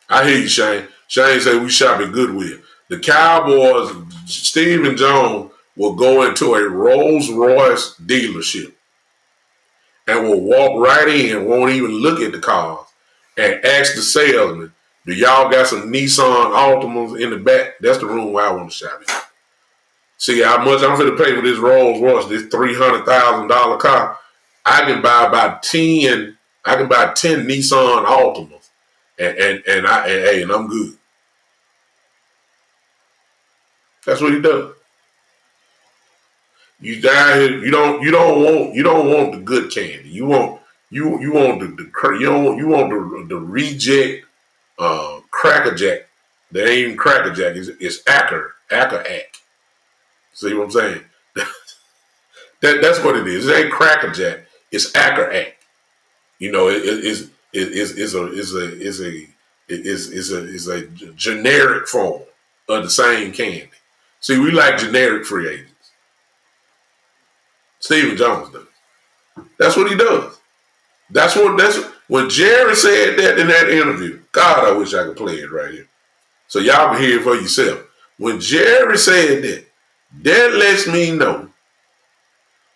I hear you, Shane. Shane said we shop at Goodwill. The Cowboys, Stephen Jones, will go into a Rolls Royce dealership and will walk right in, won't even look at the cars, and ask the salesman, do y'all got some Nissan Altimas in the back? That's the room where I want to shop at. See how much I'm going to pay for this Rolls Royce, this $300,000 car. I can buy about 10. I can buy 10 Nissan Altimas, and I'm good. That's what he does. You down here, you don't want the good candy. You want the reject Cracker Jack. That ain't even Cracker Jack. It's Acker. See what I'm saying? That's what it is. It ain't Cracker Jack. It's Acker Act. It's a generic form of the same candy. See, we like generic free agents. Stephen Jones does. That's what he does. That's when Jerry said that in that interview. God, I wish I could play it right here, so y'all can hear it for yourself. When Jerry said that lets me know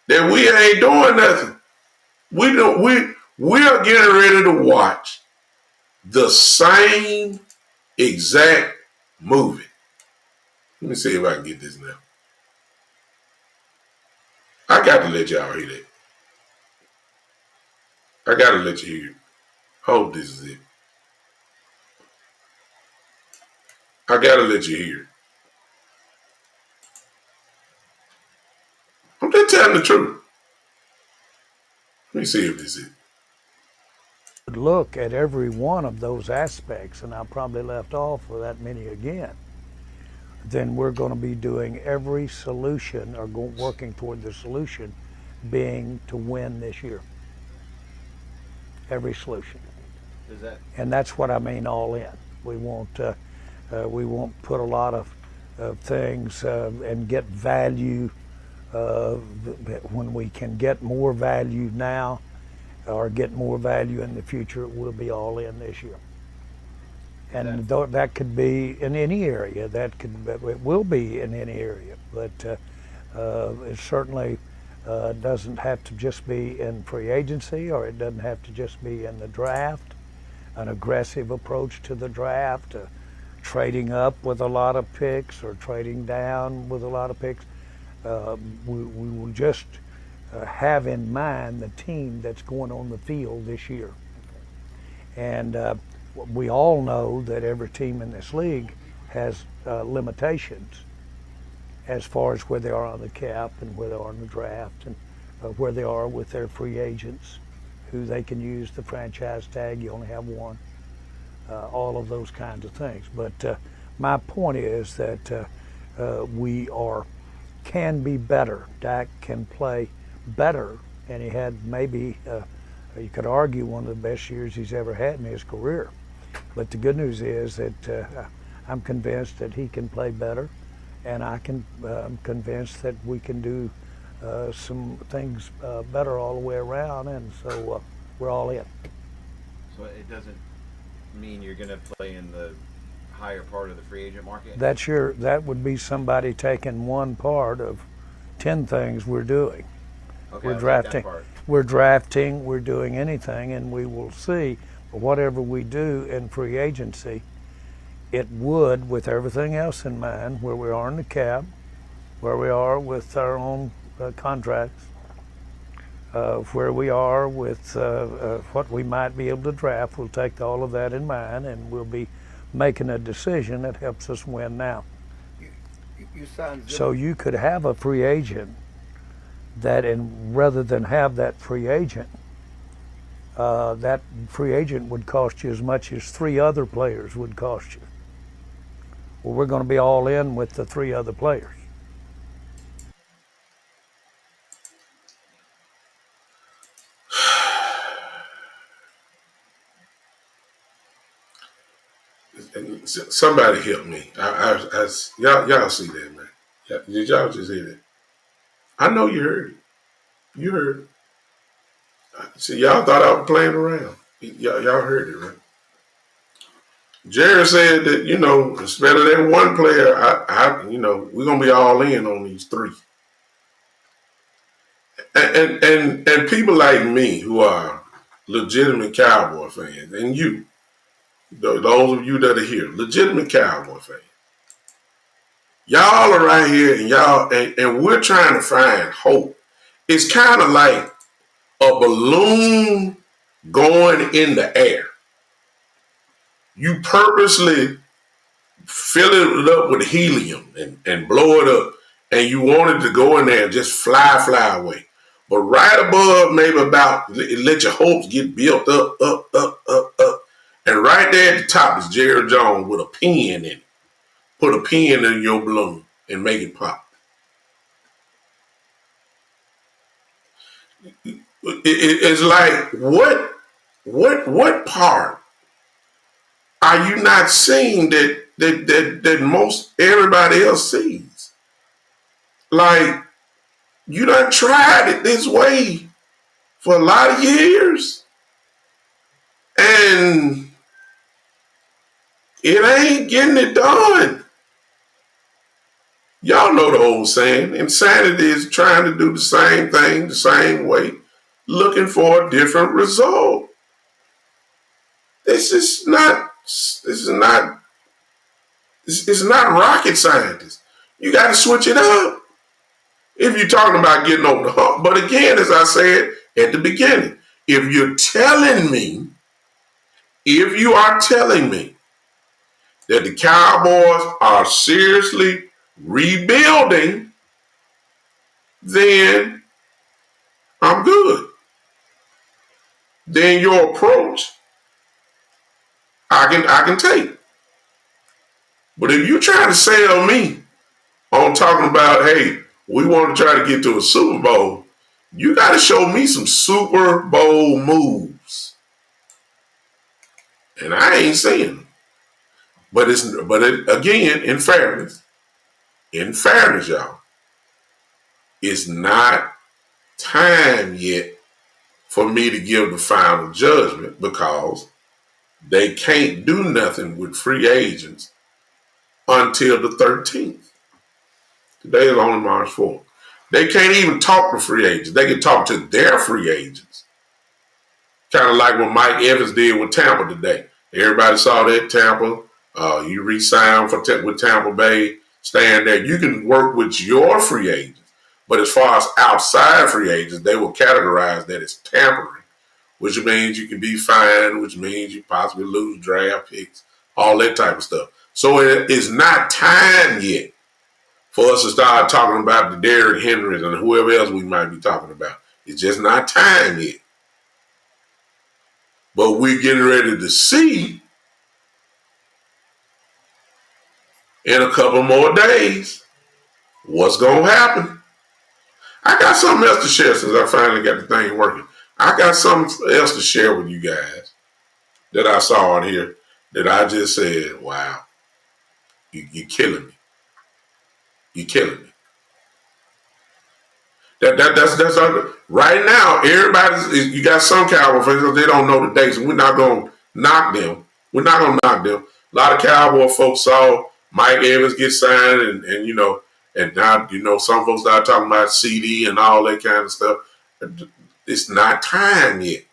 that we ain't doing nothing. We are getting ready to watch the same exact movie. Let me see if I can get this now. I got to let y'all hear that. I got to let you hear it. Hope this is it. I got to let you hear it. I'm just telling the truth. Let me see if this is it. Look at every one of those aspects, and I probably left off with that many again, then we're going to be doing every solution or working toward the solution being to win this year. Every solution. And that's what I mean all in. We won't put a lot of things and get value when we can get more value now or get more value in the future. We'll be all in this year. And that could be in any area. It will be in any area, but it certainly doesn't have to just be in free agency, or it doesn't have to just be in the draft. An aggressive approach to the draft, trading up with a lot of picks or trading down with a lot of picks. We will just have in mind the team that's going on the field this year. And we all know that every team in this league has limitations as far as where they are on the cap and where they are in the draft and where they are with their free agents, who they can use the franchise tag. You only have one. All of those kinds of things. But my point is that we can be better. Dak can play better, and he had maybe, you could argue, one of the best years he's ever had in his career. But the good news is that I'm convinced that he can play better, and I'm convinced that we can do some things better all the way around, and so we're all in. So it doesn't mean you're going to play in the higher part of the free agent market? That would be somebody taking one part of 10 things we're doing. Okay, We're drafting, we're doing anything, and we will see. But whatever we do in free agency, it would, with everything else in mind, where we are in the cap, where we are with our own contracts, where we are with what we might be able to draft, we'll take all of that in mind, and we'll be making a decision that helps us win now. So you could have a free agent that, rather than have that free agent would cost you as much as 3 other players would cost you. Well, we're going to be all in with the 3 other players. Somebody help me. Y'all see that, man? Did y'all just hear that? I know you heard it. You heard it. See, y'all thought I was playing around. Y'all heard it, right? Jerry said that, it's better than one player. We're gonna be all in on these 3. And people like me who are legitimate Cowboy fans, and you, those of you that are here, legitimate Cowboy fans, y'all are right here, and we're trying to find hope. It's kind of like a balloon going in the air. You purposely fill it up with helium and blow it up, and you want it to go in there and just fly away. But right above, maybe about, let your hopes get built up. And right there at the top is Jerry Jones with a pin in it. Put a pin in your balloon and make it pop. It's like, what part are you not seeing that most everybody else sees? Like, you done tried it this way for a lot of years, and it ain't getting it done. Y'all know the old saying, insanity is trying to do the same thing the same way, looking for a different result. It's not rocket science. You got to switch it up if you're talking about getting over the hump. But again, as I said at the beginning, if you are telling me that the Cowboys are seriously rebuilding, then I'm good. Then your approach, I can take. But if you're trying to sell me on talking about, hey, we want to try to get to a Super Bowl, you got to show me some Super Bowl moves. And I ain't seeing them. But again, in fairness, y'all, it's not time yet for me to give the final judgment because they can't do nothing with free agents until the 13th. Today is only March 4th. They can't even talk to free agents. They can talk to their free agents. Kind of like what Mike Evans did with Tampa today. Everybody saw that Tampa. You re-sign with Tampa Bay, staying there. You can work with your free agents. But as far as outside free agents, they will categorize that as tampering, which means you can be fined, which means you possibly lose draft picks, all that type of stuff. So it is not time yet for us to start talking about the Derrick Henrys and whoever else we might be talking about. It's just not time yet. But we're getting ready to see in a couple more days what's going to happen. I got something else to share since I finally got the thing working. I got something else to share with you guys that I saw on here that I just said, wow, you're killing me. You're killing me. That's right now. You got some Cowboy fans, they don't know the dates, and we're not gonna knock them. We're not gonna knock them. A lot of Cowboy folks saw Mike Evans get signed, and and now some folks start talking about CD and all that kind of stuff. It's not time yet.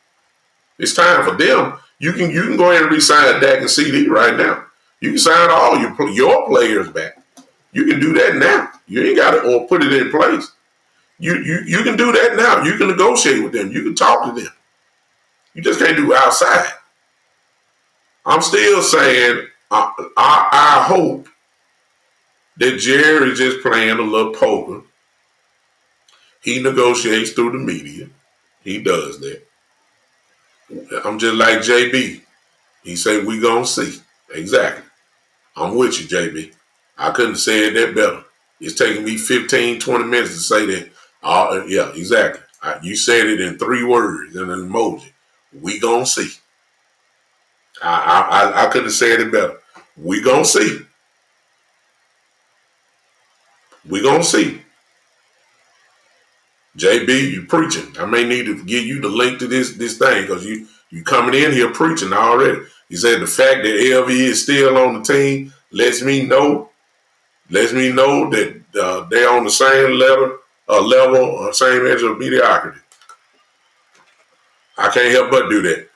It's time for them. You can go ahead and re-sign Dak and CD right now. You can sign all your players back. You can do that now. You ain't got to or put it in place. You can do that now. You can negotiate with them. You can talk to them. You just can't do it outside. I'm still saying I hope that Jerry is just playing a little poker. He negotiates through the media. He does that. I'm just like JB. He say we gonna see. Exactly. I'm with you, JB. I couldn't have said that better. It's taking me 15, 20 minutes to say that. Yeah, exactly. You said it in 3 words and an emoji. We gonna see. I couldn't have said it better. We gonna see. We gonna see. JB, you preaching. I may need to give you the link to this thing because you coming in here preaching already. He said the fact that LV is still on the team lets me know that they're on the same level, same edge of mediocrity. I can't help but do that.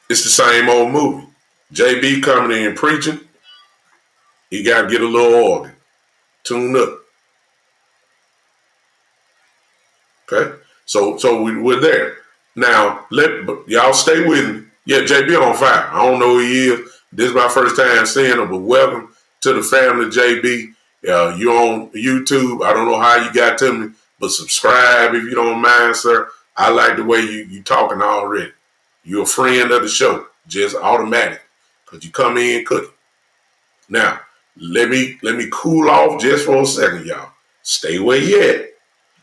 It's the same old movie. JB coming in preaching. He got to get a little organ. Tune up. Okay? So we're there. Now, y'all stay with me. Yeah, JB on fire. I don't know who he is. This is my first time seeing him, but welcome to the family, JB. You on YouTube. I don't know how you got to me, but subscribe if you don't mind, sir. I like the way you talking already. You're a friend of the show, just automatic, because you come in cooking. Now, let me cool off just for a second, y'all. Stay where you at.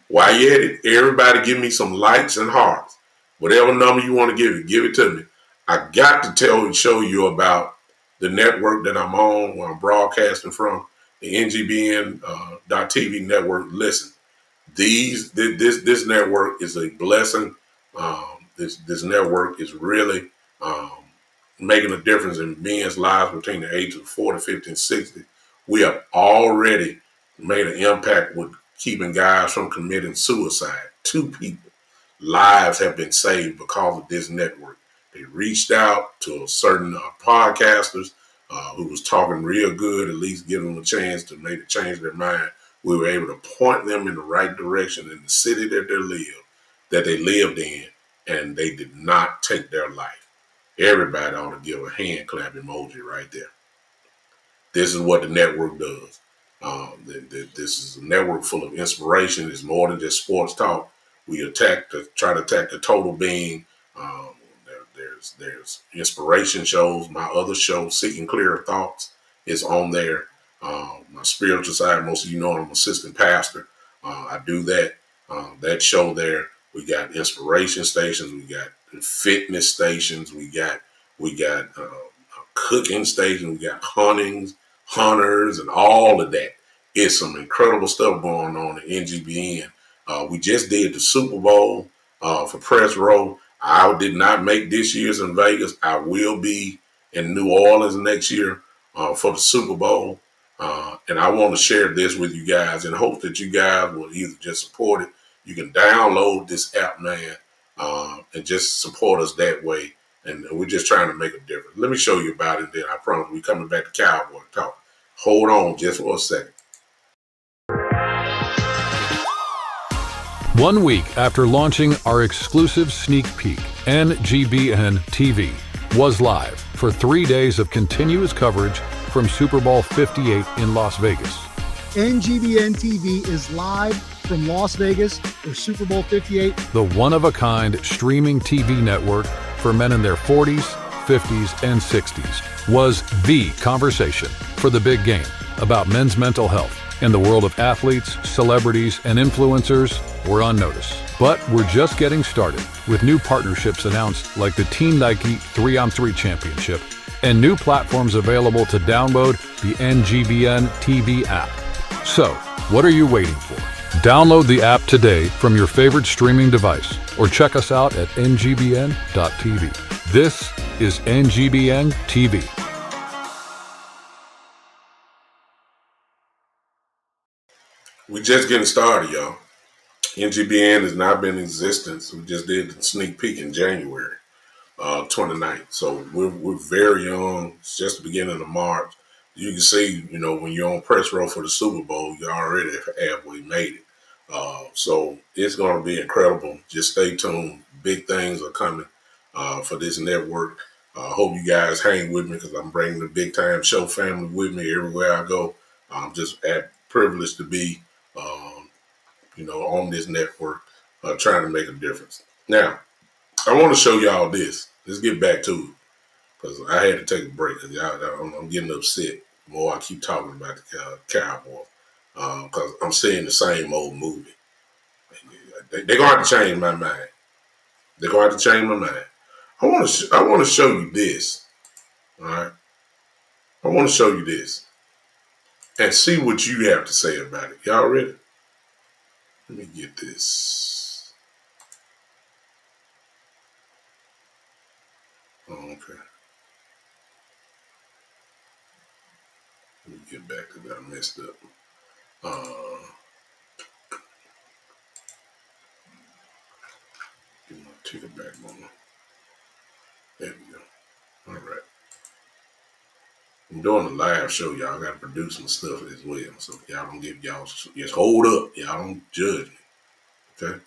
While you at it, everybody give me some likes and hearts. Whatever number you want to give it to me. I got to show you about the network that I'm on, where I'm broadcasting from, the NGBN.TV network. Listen, this network is a blessing. This network is really making a difference in men's lives between the ages of 40, 50, and 60. We have already made an impact with keeping guys from committing suicide. 2 people lives have been saved because of this network. They reached out to certain podcasters who was talking real good, at least give them a chance to maybe change their mind. We were able to point them in the right direction in the city that they lived in, and they did not take their life. Everybody ought to give a hand clap emoji right there. This is what the network does. This is a network full of inspiration. It's more than just sports talk. We try to attack the total being. There's inspiration shows. My other show, Seeking Clearer Thoughts, is on there. My spiritual side, most of you know I'm an assistant pastor. I do that show there. We got inspiration stations. We got fitness stations. We got We got cooking stations. We got hunters, and all of that. It's some incredible stuff going on at NGBN. We just did the Super Bowl for Press Row. I did not make this year's in Vegas. I will be in New Orleans next year for the Super Bowl. And I want to share this with you guys in hopes that you guys will either just support it. You can download this app, man, and just support us that way. And we're just trying to make a difference. Let me show you about it, then I promise we're coming back to Cowboy Talk. Hold on just for a second. 1 week after launching our exclusive sneak peek, NGBN TV was live for 3 days of continuous coverage from Super Bowl 58 in Las Vegas. NGBN TV is live from Las Vegas for Super Bowl 58. The one-of-a-kind streaming TV network for men in their 40s, 50s, and 60s was the conversation for the big game about men's mental health. And the world of athletes, celebrities, and influencers were on notice. But we're just getting started with new partnerships announced like the Team Nike 3-on-3 Championship and new platforms available to download the NGBN TV app. So, what are you waiting for? Download the app today from your favorite streaming device or check us out at ngbn.tv. This is NGBN TV. We're just getting started, y'all. NGBN has not been in existence. We just did the sneak peek in January 29th. So we're very young. It's just the beginning of March. You can see, when you're on press row for the Super Bowl, you already halfway made it. So it's going to be incredible. Just stay tuned. Big things are coming for this network. I hope you guys hang with me because I'm bringing the big time show family with me everywhere I go. I'm just privileged to be on this network, trying to make a difference. Now, I want to show y'all this. Let's get back to it because I had to take a break because I'm getting upset the more I keep talking about the Cowboys because I'm seeing the same old movie. They're going to have to change my mind. They're going to have to change my mind. I want to show you this. All right. I want to show you this and see what you have to say about it. Y'all ready? Let me get this. Oh, okay. Let me get back to that. I messed up. Get my ticket back on. There we go. All right. I'm doing a live show, y'all. I got to produce some stuff as well. So y'all don't just hold up. Y'all don't judge me. Okay?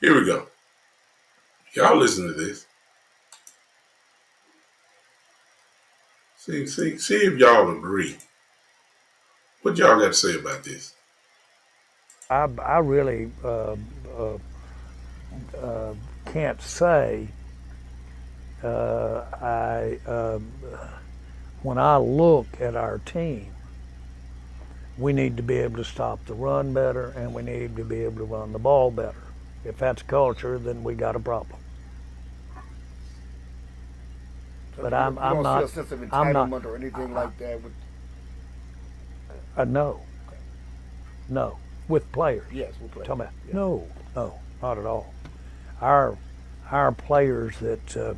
Here we go. Y'all listen to this. See if y'all agree. What y'all got to say about this? I really can't say. When I look at our team, we need to be able to stop the run better, and we need to be able to run the ball better. If that's culture, then we got a problem. So But you I'm don't not. feel a sense of I'm entitlement not. or anything like that. No. No. With players. Yes, we'll play. Talking about, Yeah. No, not at all. Our players that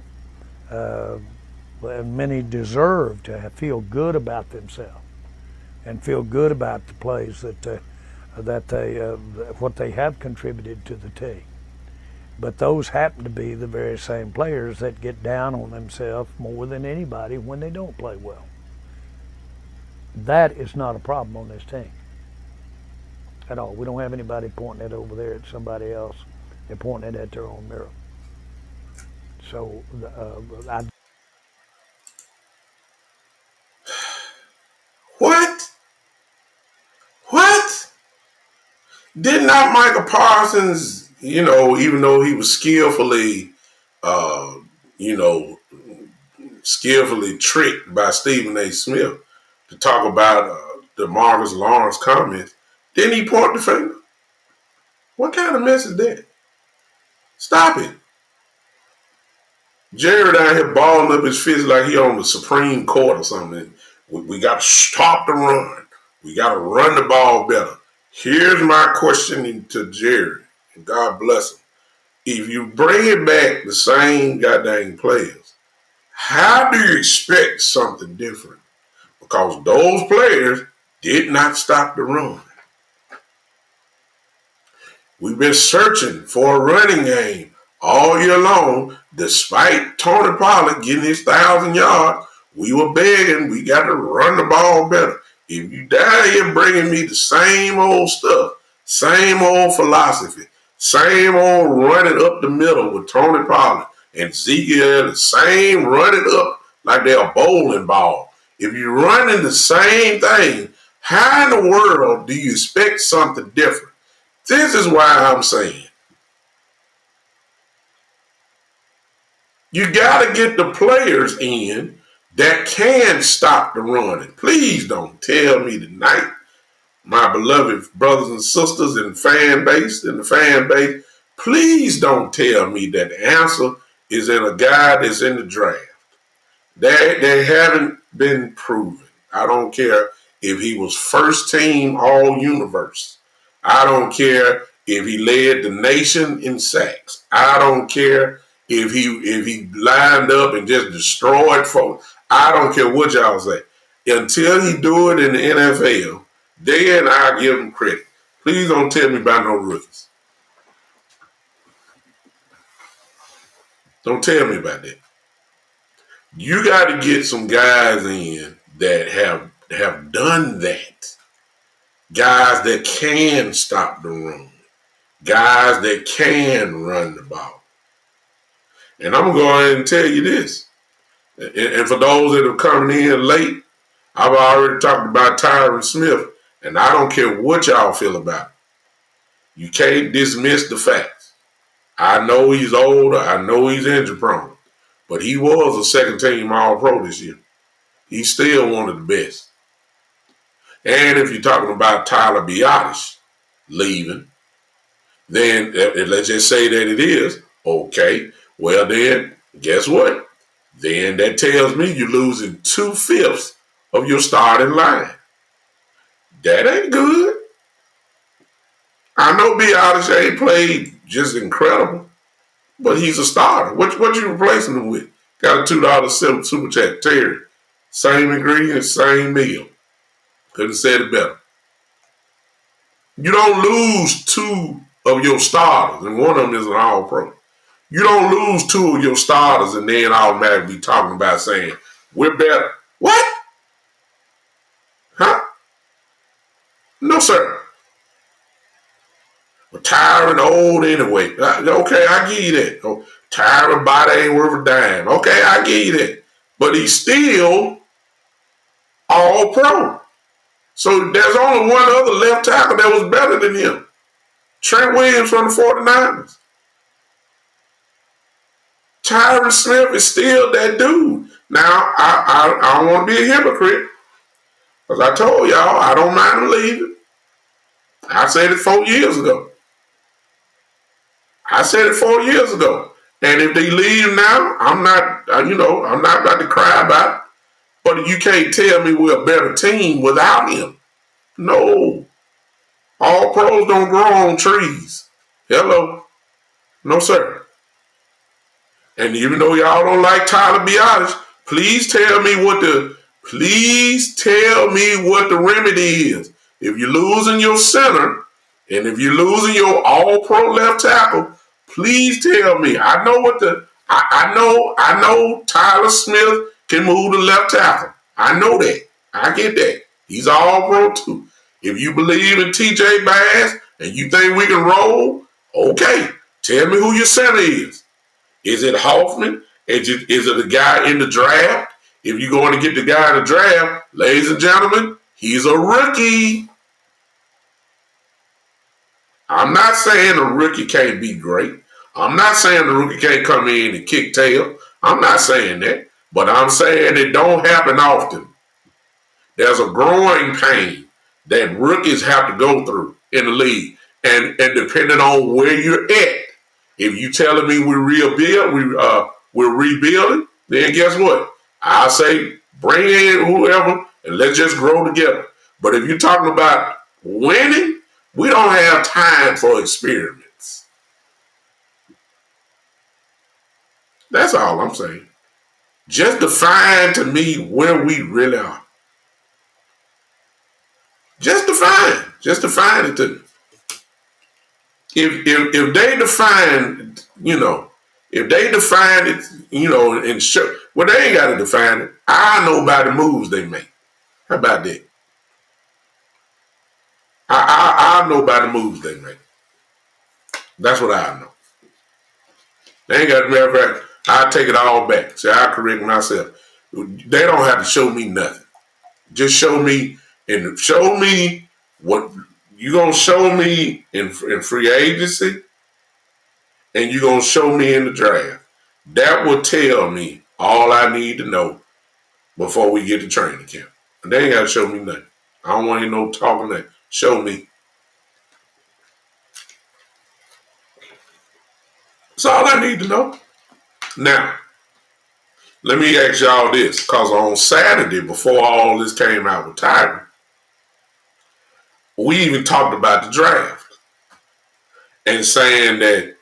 and many deserve to feel good about themselves and feel good about the plays that what they have contributed to the team. But those happen to be the very same players that get down on themselves more than anybody when they don't play well. That is not a problem on this team at all. We don't have anybody pointing it over there at somebody else. They're pointing it at their own mirror. So What? Did not Michael Parsons, even though he was skillfully tricked by Stephen A. Smith to talk about the Marcus Lawrence comments, didn't he point the finger? What kind of mess is that? Stop it. Jared out here balling up his fist like he on the Supreme Court or something. We got to stop the run. We got to run the ball better. Here's my question to Jared, and God bless him. If you bring it back the same goddamn players, how do you expect something different? Because those players did not stop the run. We've been searching for a running game all year long. Despite Tony Pollard getting his 1,000 yards, we were begging, we got to run the ball better. If you down here bringing me the same old stuff, same old philosophy, same old running up the middle with Tony Pollard and Ezekiel, the same running up like they're a bowling ball. If you're running the same thing, how in the world do you expect something different? This is why I'm saying you got to get the players in that can stop the running. Please don't tell me tonight, my beloved brothers and sisters in the fan base, please don't tell me that the answer is in a guy that's in the draft. They haven't been proven. I don't care if he was first team all universe. I don't care if he led the nation in sacks. I don't care if he lined up and just destroyed folks. I don't care what y'all say. Until he do it in the NFL, then I give him credit. Please don't tell me about no rookies. Don't tell me about that. You got to get some guys in that have done that. Guys that can stop the run. Guys that can run the ball. And I'm going to tell you this. And for those that are coming in late, I've already talked about Tyron Smith, and I don't care what y'all feel about it. You can't dismiss the facts. I know he's older. I know he's injury prone. But he was a second-team All-Pro this year. He's still one of the best. And if you're talking about Tyler Biadasz leaving, then let's just say that it is, okay, well then, guess what? Then that tells me you're losing 2/5 of your starting line. That ain't good. I know Biadasz ain't played just incredible, but he's a starter. What you replacing him with? Got a $2 super chat. Terry, same ingredients, same meal. Couldn't have said it better. You don't lose 2 of your starters, and one of them is an All-Pro. You don't lose 2 of your starters and then automatically be talking about saying, we're better. What? Huh? No, sir. But Tyron old anyway. Okay, I give you that. Oh, Tyron body ain't worth a dime. Okay, I give you that. But he's still All-Pro. So there's only one other left tackle that was better than him. Trent Williams from the 49ers. Tyron Smith is still that dude. Now, I don't want to be a hypocrite. Because I told y'all, I don't mind him leaving. I said it 4 years ago. And if they leave now, I'm not about to cry about it. But you can't tell me we're a better team without him. No. All pros don't grow on trees. Hello. No, sir. And even though y'all don't like Tyler Biadasz, please tell me what the remedy is. If you're losing your center, and if you're losing your all-pro left tackle, please tell me. I know Tyler Smith can move the left tackle. I know that. I get that. He's all-pro too. If you believe in TJ Bass and you think we can roll, okay. Tell me who your center is. Is it Hoffman? Is it the guy in the draft? If you're going to get the guy in the draft, ladies and gentlemen, he's a rookie. I'm not saying the rookie can't be great. I'm not saying the rookie can't come in and kick tail. I'm not saying that. But I'm saying it don't happen often. There's a growing pain that rookies have to go through in the league. And depending on where you're at, if you telling me we we're rebuilding, then guess what? I say bring in whoever and let's just grow together. But if you're talking about winning, we don't have time for experiments. That's all I'm saying. Just define to me where we really are. Just define it to me. If they define, if they define it, and show, well, they ain't got to define it. I know by the moves they make. How about that? I know by the moves they make. That's what I know. They ain't got to, matter of fact, I take it all back. See, I correct myself. They don't have to show me nothing. Just show me what you gonna show me in free agency, and you gonna show me in the draft. That will tell me all I need to know before we get to training camp. And they ain't gotta show me nothing. I don't want to hear no talking that. Show me. That's all I need to know. Now, let me ask y'all this, because on Saturday, before all this came out with Tyron, we even talked about the draft and saying that,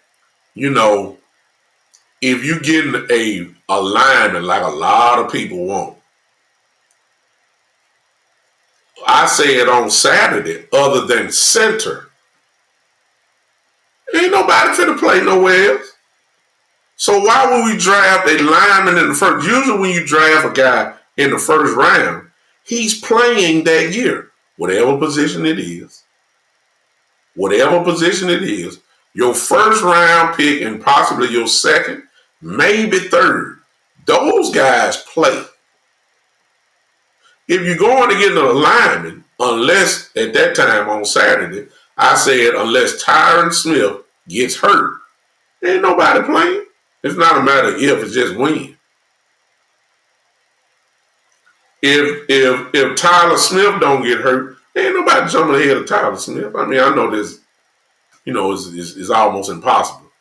if you getting a lineman like a lot of people want, I said on Saturday, other than center, ain't nobody finna play nowhere else. So why would we draft a lineman in the first? Usually when you draft a guy in the first round, he's playing that year, whatever position it is. Whatever position it is, your first round pick and possibly your second, maybe third, those guys play. If you're going to get an lineman, unless at that time on Saturday, I said unless Tyron Smith gets hurt, ain't nobody playing. It's not a matter of if, it's just when. If Tyler Smith don't get hurt, ain't nobody jumping ahead of Tyler Smith. I mean, I know this, it's almost impossible.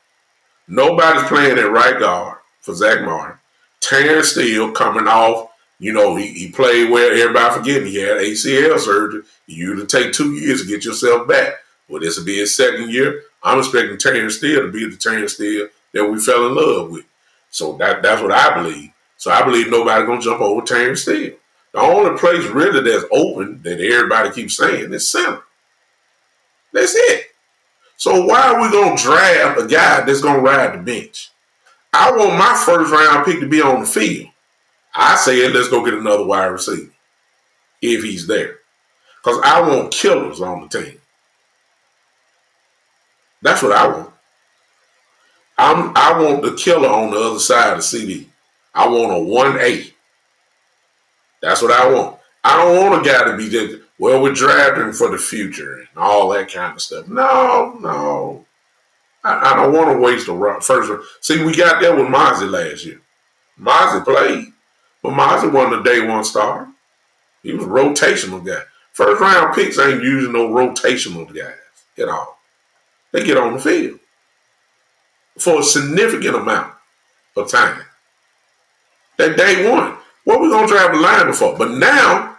Nobody's playing at right guard for Zach Martin. Terrence Steele coming off, he played well. Everybody forgetting he had ACL surgery. You usually take 2 years to get yourself back. Well, this will be his second year. I'm expecting Terrence Steele to be the Terrence Steele that we fell in love with. So that's what I believe. So I believe nobody's going to jump over Terrence Steele. The only place really that's open that everybody keeps saying is center. That's it. So why are we going to draft a guy that's going to ride the bench? I want my first round pick to be on the field. I said, let's go get another wide receiver if he's there. Because I want killers on the team. That's what I want. I want the killer on the other side of CD. I want a 1A. That's what I want. I don't want a guy to be just, we're drafting for the future and all that kind of stuff. No. I don't want to waste a first round. See, we got that with Mozzie last year. Mozzie played, but Mozzie wasn't a day one starter. He was a rotational guy. First round picks ain't usually no rotational guys at all. They get on the field for a significant amount of time. That day one. What we gonna draft a lineman for? But now,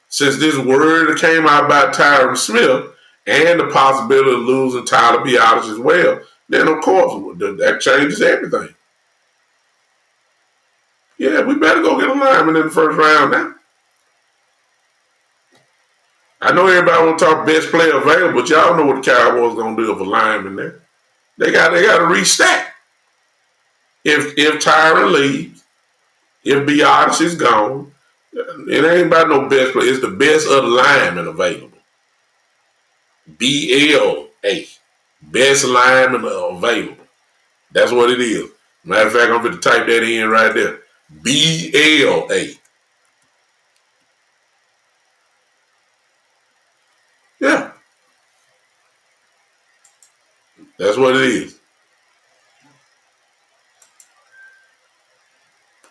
since this word came out about Tyron Smith and the possibility of losing Tyler Biadasz as well, then of course that changes everything. Yeah, we better go get a lineman in the first round now. I know everybody want to talk best player available, but y'all know what the Cowboys gonna do if a lineman there. They got to restack. If Tyron leaves, if Biadasz is gone, it ain't about no best player. It's the best of the linemen available. BLA. Best lineman available. That's what it is. Matter of fact, I'm going to type that in right there. BLA. Yeah. That's what it is.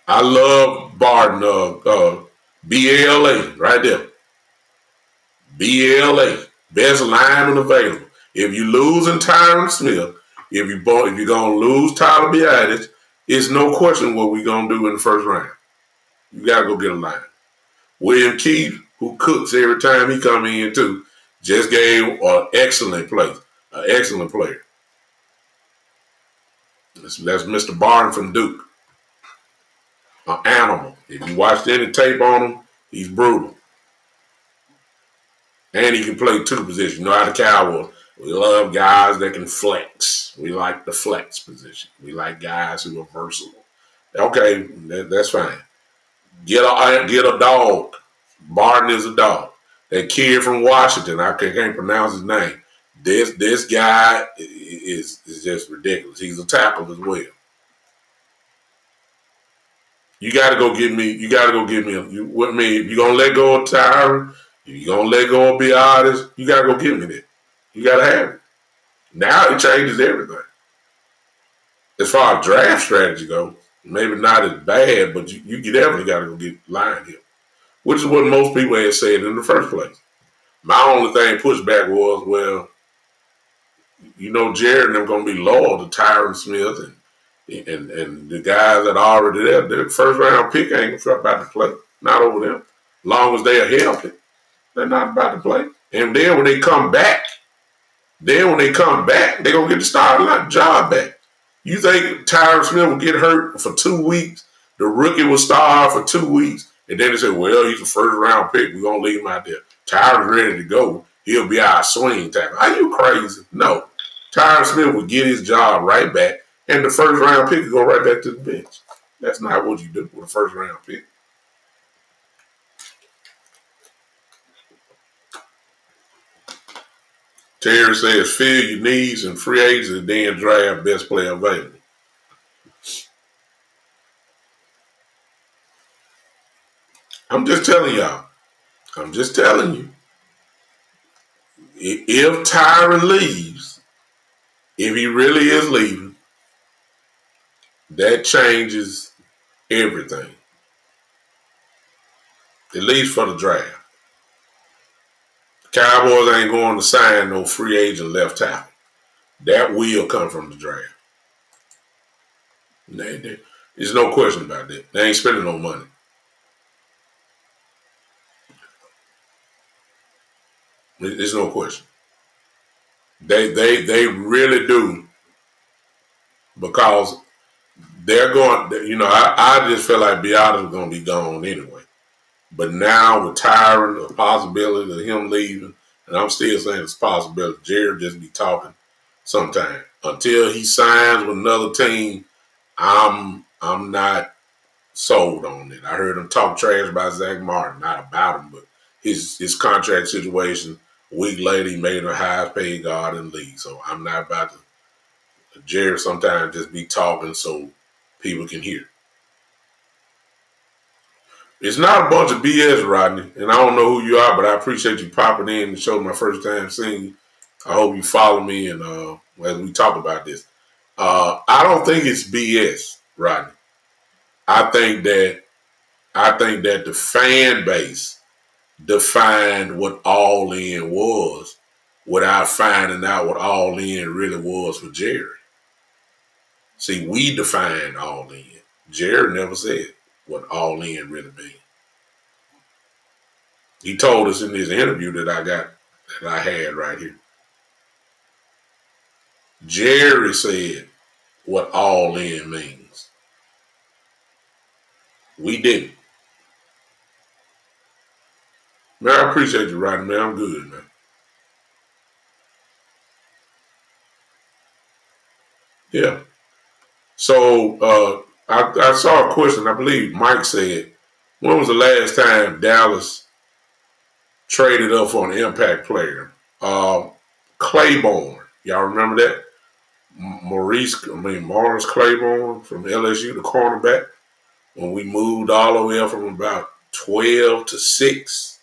I love Barton, BLA, right there. BLA, best lineman available. If you losing Tyron Smith, if you're gonna lose Tyler Biadasz, It's no question what we're going to do in the first round. You got to go get a line. William Keith, who cooks every time he come in too, just gave an excellent play. An excellent player. That's Mr. Barton from Duke. An animal. If you watched any tape on him, he's brutal. And he can play two positions. You know how the Cowboys, we love guys that can flex. We like the flex position. We like guys who are versatile. Okay, that's fine. Get a dog. Barton is a dog. That kid from Washington, I can't pronounce his name. This guy is just ridiculous. He's a tackle as well. You got to go get me. You got to go get me. With me, if you're gonna let go of Tyron, if you're gonna let go of Be Honest, you got to go get me that. You got to have it. Now it changes everything. As far as draft strategy goes, maybe not as bad, but you definitely got to go get line here, which is what most people had said in the first place. My only thing pushback was, well, Jared and them going to be loyal to Tyron Smith and the guys that are already there. Their first round pick ain't about to play. Not over them. As long as they are healthy, they're not about to play. And then when they come back, they're going to get the starting job back. You think Tyron Smith will get hurt for 2 weeks? The rookie will start for 2 weeks. And then they say, well, he's a first round pick. We're going to leave him out there. Tyron's ready to go. He'll be our swing tackle. Are you crazy? No. Tyron Smith will get his job right back, and the first round pick will go right back to the bench. That's not what you do with a first round pick. Terry says, fill your needs and free agents and then draft best player available. I'm just telling y'all. I'm just telling you. If Tyron leaves, if he really is leaving, that changes everything. At least for the draft. Cowboys ain't going to sign no free agent left tackle. That will come from the draft. There's no question about that. They ain't spending no money. There's no question. They really do, because they're going. I just feel like Beata was going to be gone anyway. But now with Tyron, the possibility of him leaving, and I'm still saying it's a possibility. Jared just be talking sometime. Until he signs with another team, I'm not sold on it. I heard him talk trash about Zach Martin, not about him, but his contract situation. A week later, he made the highest paid guard in the league. So I'm not about to. Jared sometimes just be talking so people can hear. It's not a bunch of BS, Rodney, and I don't know who you are, but I appreciate you popping in and showing my first time seeing you. I hope you follow me and as we talk about this. I don't think it's BS, Rodney. I think that the fan base defined what All In was without finding out what All In really was for Jerry. See, we defined All In. Jerry never said what All In really means. He told us in this interview that I had right here. Jerry said what All In means. We didn't. Man, I appreciate you, Rodney, man. I'm good, man. Yeah. So I saw a question. I believe Mike said, when was the last time Dallas traded up for an impact player? Claiborne. Y'all remember that? Morris Claiborne from LSU, the cornerback. When we moved all the way up from about 12 to 6,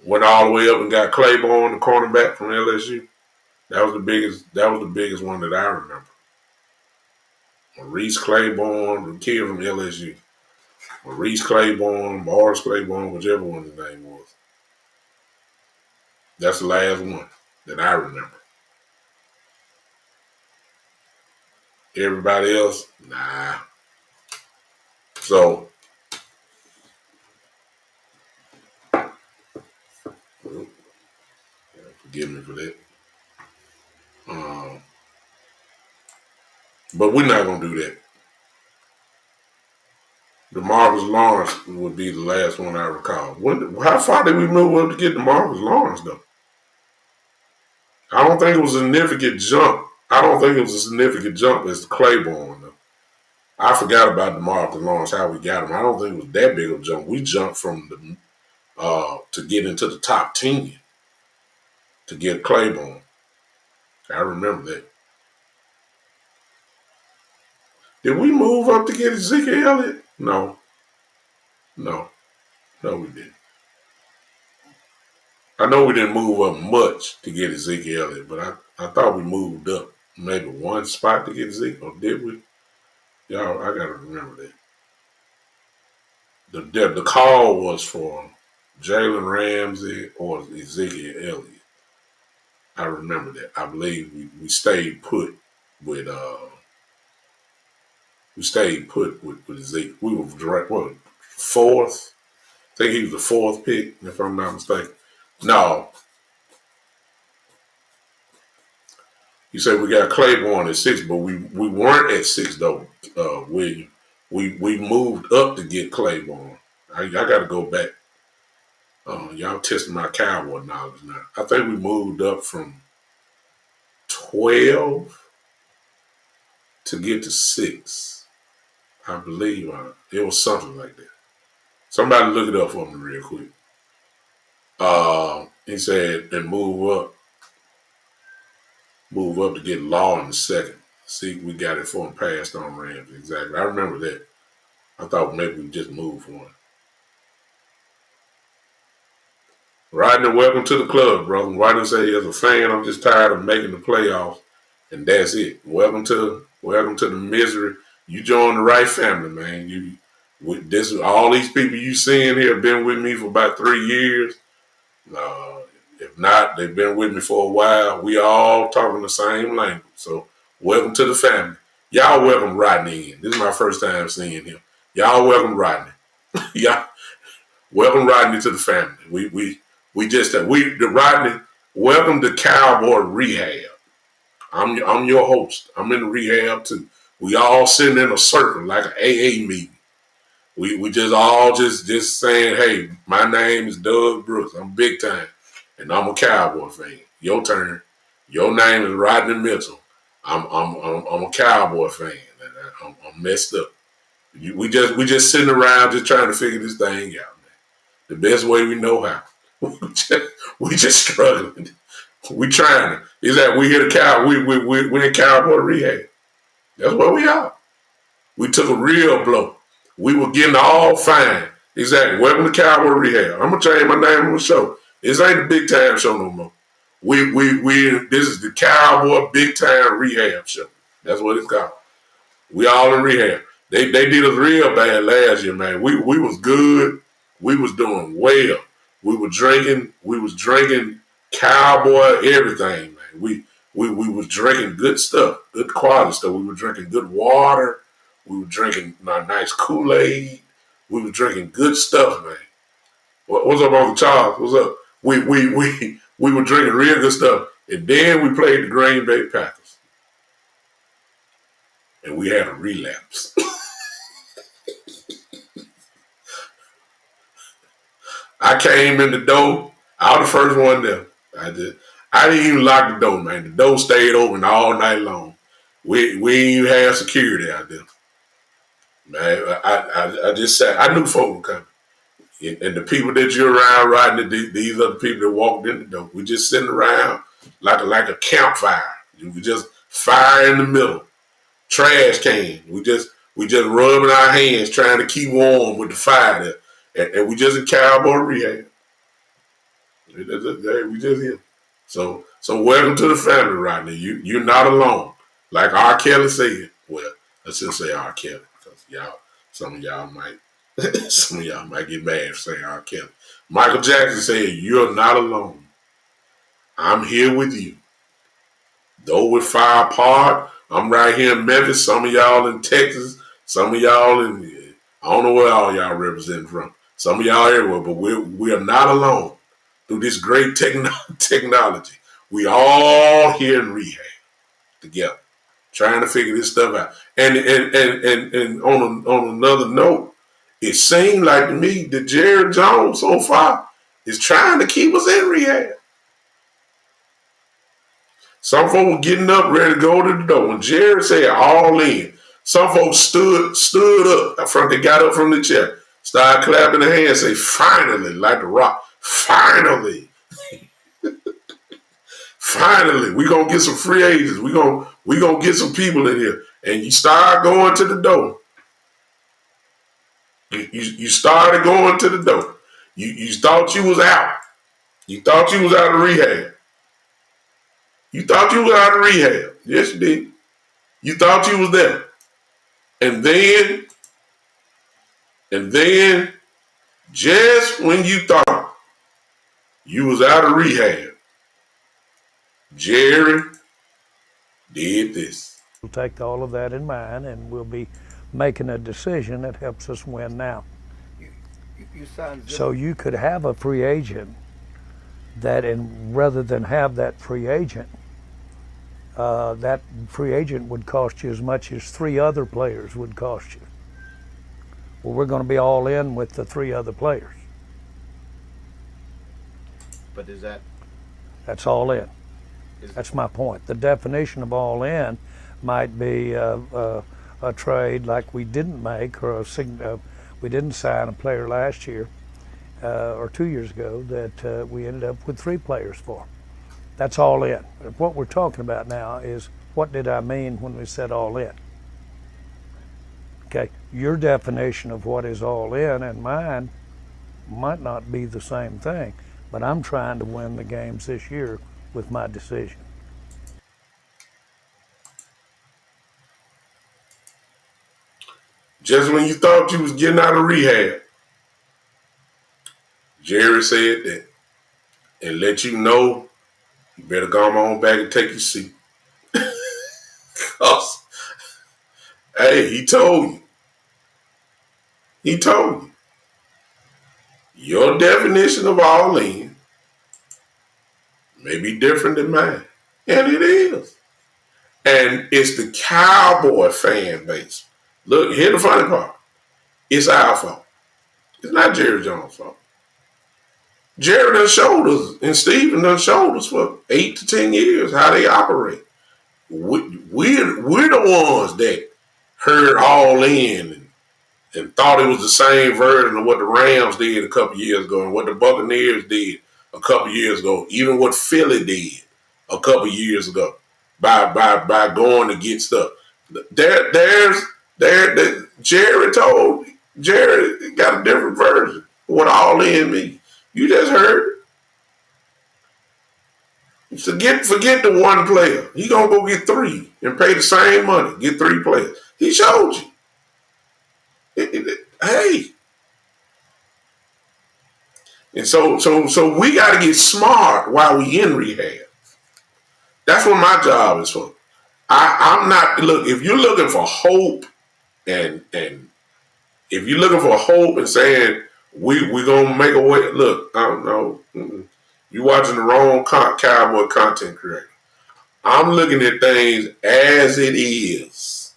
went all the way up and got Claiborne, the cornerback from LSU. That was the biggest one that I remember. Maurice Claiborne, the kid from LSU. Maurice Claiborne, Morris Claiborne, whichever one his name was. That's the last one that I remember. Everybody else, nah. So, forgive me for that. But we're not gonna do that. The Marcus Lawrence would be the last one I recall. How far did we move up to get the Marcus Lawrence though? I don't think it was a significant jump. I don't think it was a significant jump as the Claiborne though. I forgot about the Marcus Lawrence, how we got him. I don't think it was that big of a jump. We jumped from the to get into the top 10 to get Claiborne. I remember that. Did we move up to get Ezekiel Elliott? No, we didn't. I know we didn't move up much to get Ezekiel Elliott, but I thought we moved up maybe one spot to get Ezekiel. Or did we? Y'all, I gotta remember that. The call was for Jalen Ramsey or Ezekiel Elliott. I remember that. I believe we stayed put with Ezekiel. We were direct, fourth? I think he was the fourth pick, if I'm not mistaken. No. You said we got Claiborne at 6, but we weren't at 6 though, William. We moved up to get Claiborne. I got to go back. Y'all testing my Cowboy knowledge now. I think we moved up from 12 to get to 6. I believe it was something like that. Somebody look it up for me real quick. He said, and move up to get Law in the second. See, we got it for him, passed on Rams. Exactly. I remember that. I thought maybe we just moved for him. Rodney, welcome to the club, brother. Rodney say, as a fan, I'm just tired of making the playoffs, and that's it. Welcome to the misery. You joined the right family, man. All these people you seeing here have been with me for about 3 years. If not, they've been with me for a while. We all talking the same language. So welcome to the family. Y'all welcome Rodney in. This is my first time seeing him. Y'all welcome Rodney. Y'all welcome Rodney to the family. Rodney, welcome to Cowboy Rehab. I'm your host. I'm in the rehab too. We all sitting in a circle like an AA meeting. We just all just saying, hey, my name is Doug Brooks. I'm big time, and I'm a Cowboy fan. Your turn. Your name is Rodney Mitchell. I'm a Cowboy fan, and I'm messed up. We just sitting around just trying to figure this thing out, man. The best way we know how. we just struggling. We trying to. Is that we here to we're in Cowboy Rehab. That's where we are. We took a real blow. We were getting all fine. Exactly. Welcome to Cowboy Rehab. I'm gonna change my name on the show. This ain't the Big Time Show no more. This is the Cowboy Big Time Rehab Show. That's what it's called. We all in rehab. They did us real bad last year, man. We was good. We was doing well. We was drinking Cowboy everything, man. We was drinking good stuff, good quality stuff. We were drinking good water. We were drinking nice Kool-Aid. We were drinking good stuff, man. What's up, Uncle Charles? What's up? We were drinking real good stuff. And then we played the Green Bay Packers. And we had a relapse. I came in the door. I was the first one there. I didn't even lock the door, man. The door stayed open all night long. We didn't even have security out there. Man, I just sat. I knew folk were coming. And the people that you're around riding, these are the people that walked in the door. We just sitting around like a campfire. We just fire in the middle. Trash can. We just rubbing our hands trying to keep warm with the fire there. And we just in Cowboy Rehab. We just here. So welcome to the family, Rodney. You're not alone. Like R. Kelly said. Well, let's just say R. Kelly, because some of y'all might get mad for saying R. Kelly. Michael Jackson said, "You're not alone. I'm here with you. Though we far apart I'm right here in Memphis. Some of y'all in Texas. Some of y'all in, I don't know where all y'all represent from. Some of y'all everywhere, but we are not alone through this great technology. We all here in rehab together, trying to figure this stuff out. And on another note, it seemed like to me that Jerry Jones so far is trying to keep us in rehab. Some folks were getting up, ready to go to the door. When Jerry said all in, some folks stood up. They got up from the chair, started clapping their hands, say, finally, like the Rock, finally. Finally, we gonna get some free agents. We gonna get some people in here. And you start going to the door. You started going to the door. You thought you was out. You thought you was out of rehab. You thought you was out of rehab. Yes, you did. You thought you was there. And then, just when you thought you was out of rehab, Jerry did this. We'll take all of that in mind, and we'll be making a decision that helps us win now. You signed Zimmer. So you could have a free agent that, and rather than have that free agent would cost you as much as 3 other players would cost you. Well, we're going to be all in with the 3 other players. But is that? That's all in. That's my point. The definition of all in might be a trade like we didn't make, or we didn't sign a player last year or 2 years ago that we ended up with 3 players for. That's all in. What we're talking about now is, what did I mean when we said all in? Okay, your definition of what is all in and mine might not be the same thing, but I'm trying to win the games this year with my decision. Just when you thought you was getting out of rehab, Jerry said that and let you know you better go on back and take your seat. Cause, hey, he told you. He told you. Your definition of all in may be different than mine. And it is. And it's the Cowboy fan base. Look, here's the funny part. It's our fault. It's not Jerry Jones' fault. Jerry done showed us, and Steven done showed us for 8 to 10 years how they operate. We're the ones that heard all in and thought it was the same version of what the Rams did a couple years ago and what the Buccaneers did a couple years ago, even what Philly did a couple years ago by going to get stuff. Jerry got a different version of what all in means. You just heard it. Forget the one player. He gonna go get 3 and pay the same money. Get 3 players. He showed you. Hey. And so we got to get smart while we in rehab. That's what my job is for. I'm not, look, if you're looking for hope and if you're looking for hope and saying we're going to make a way, look, I don't know. You're watching the wrong cowboy content creator. I'm looking at things as it is.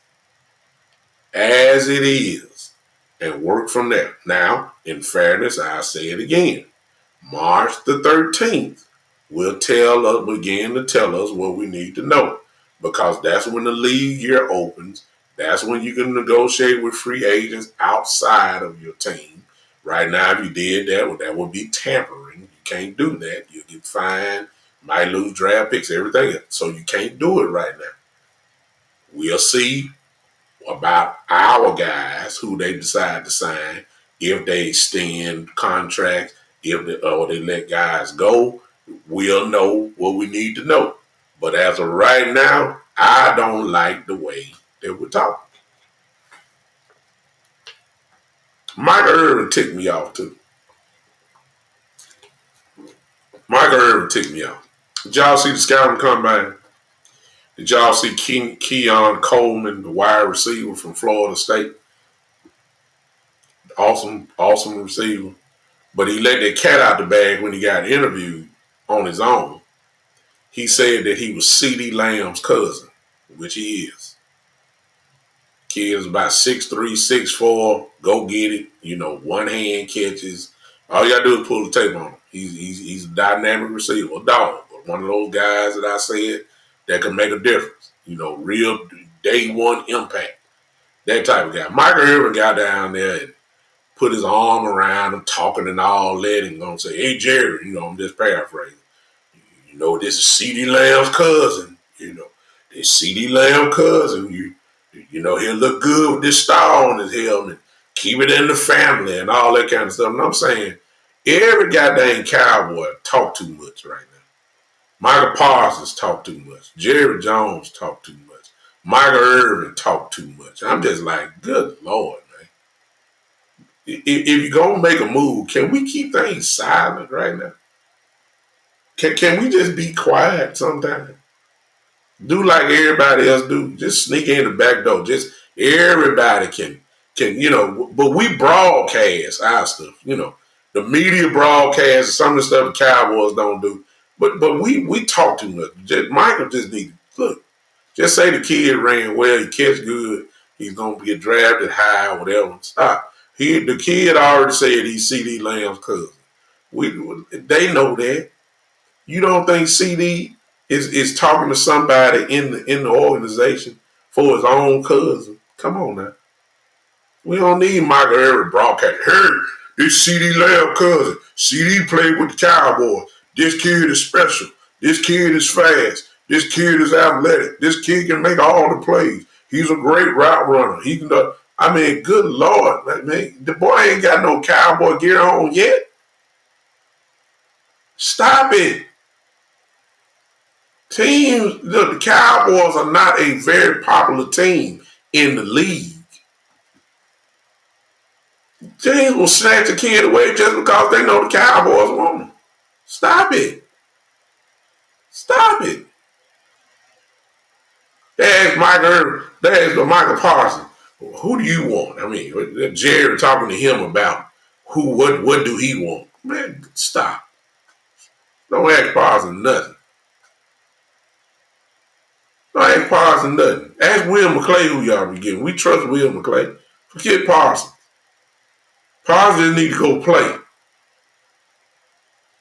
As it is. And work from there. Now, in fairness, I'll say it again. March the 13th will begin to tell us what we need to know. Because that's when the league year opens. That's when you can negotiate with free agents outside of your team. Right now, if you did that, well, that would be tampering. You can't do that. You'll get fined, might lose draft picks, everything else. So you can't do it right now. We'll see about our guys who they decide to sign, if they extend contracts, or they let guys go. We'll know what we need to know. But as of right now, I don't like the way that we're talking. Mike Irvin ticked me off too. Mike Irvin ticked me off. Did y'all see the scouting combine? Did y'all see Keon Coleman, the wide receiver from Florida State? Awesome receiver. But he let that cat out the bag when he got interviewed on his own. He said that he was CeeDee Lamb's cousin, which he is. Kid is about 6'3", 6'4", go get it. One hand catches. All you gotta do is pull the tape on him. He's a dynamic receiver, a dog, but one of those guys that I said that can make a difference. Real day one impact. That type of guy. Michael Irvin got down there and put his arm around him, talking and all that, and gonna say, "Hey Jerry," I'm just paraphrasing. This is CeeDee Lamb's cousin. This CeeDee Lamb cousin. He'll look good with this star on his helmet. Keep it in the family and all that kind of stuff. And I'm saying, every goddamn cowboy talk too much right now. Michael Parsons talk too much. Jerry Jones talk too much. Michael Irvin talk too much. I'm just like, good Lord, man. If you're going to make a move, can we keep things silent right now? Can we just be quiet sometimes? Do like everybody else do. Just sneak in the back door. Just everybody can, but we broadcast our stuff. The media broadcast some of the stuff the Cowboys don't do. But we talk too much. Michael just need to look. Just say the kid ran well, he catch good, he's gonna get drafted high or whatever. Stop. The kid already said he's CeeDee Lamb's cousin. They know that. You don't think CD is talking to somebody in the organization for his own cousin? Come on now. We don't need Michael Irvin broadcast. Hey, this CeeDee Lamb cousin. CD played with the Cowboys. This kid is special. This kid is fast. This kid is athletic. This kid can make all the plays. He's a great route runner. He can do. Good Lord, man. The boy ain't got no cowboy gear on yet. Stop it. Teams, the Cowboys are not a very popular team in the league. Teams will snatch a kid away just because they know the Cowboys want him. Stop it. Stop it. They asked Michael Parsons, who do you want? Jerry talking to him about what do he want? Man, stop. Don't ask Parsons nothing. Don't ask Parsons nothing. Ask Will McClay who y'all be giving. We trust Will McClay. Forget Parsons. Parsons need to go play.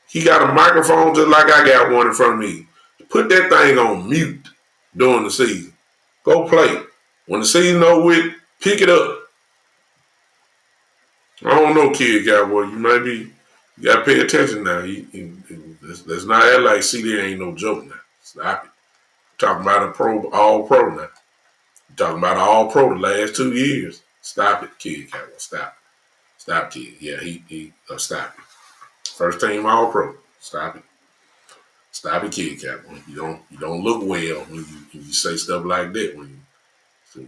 He got a microphone just like I got one in front of me. Put that thing on mute during the season. Go play. When the season over with, pick it up. I don't know, kid Cowboy. You got to pay attention now. Let's not act like CD ain't no joke now. Stop it. Talking about all-pro now. Talking about all-pro the last 2 years. Stop it, kid Cowboy. Stop. Stop, kid. Yeah, stop it. First team all-pro. Stop it. Stop it, kid Cowboy. You don't look well when you say stuff like that. You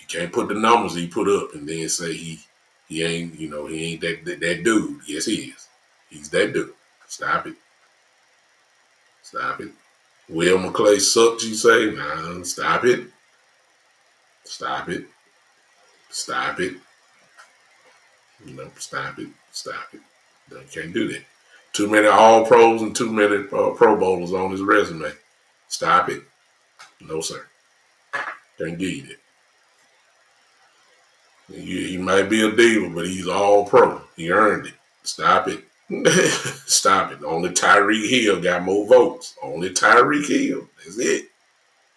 can't put the numbers he put up and then say he ain't that dude. Yes, he is. He's that dude. Stop it. Stop it. Will McClay sucks, you say? Nah, stop it. Stop it. Stop it. Stop it. Stop it. You can't do that. Too many all-pros and too many Pro Bowlers on his resume. Stop it. No, sir. Can't give you that. He might be a diva, but he's all-pro. He earned it. Stop it. Stop it. Only Tyreek Hill got more votes. Only Tyreek Hill. That's it.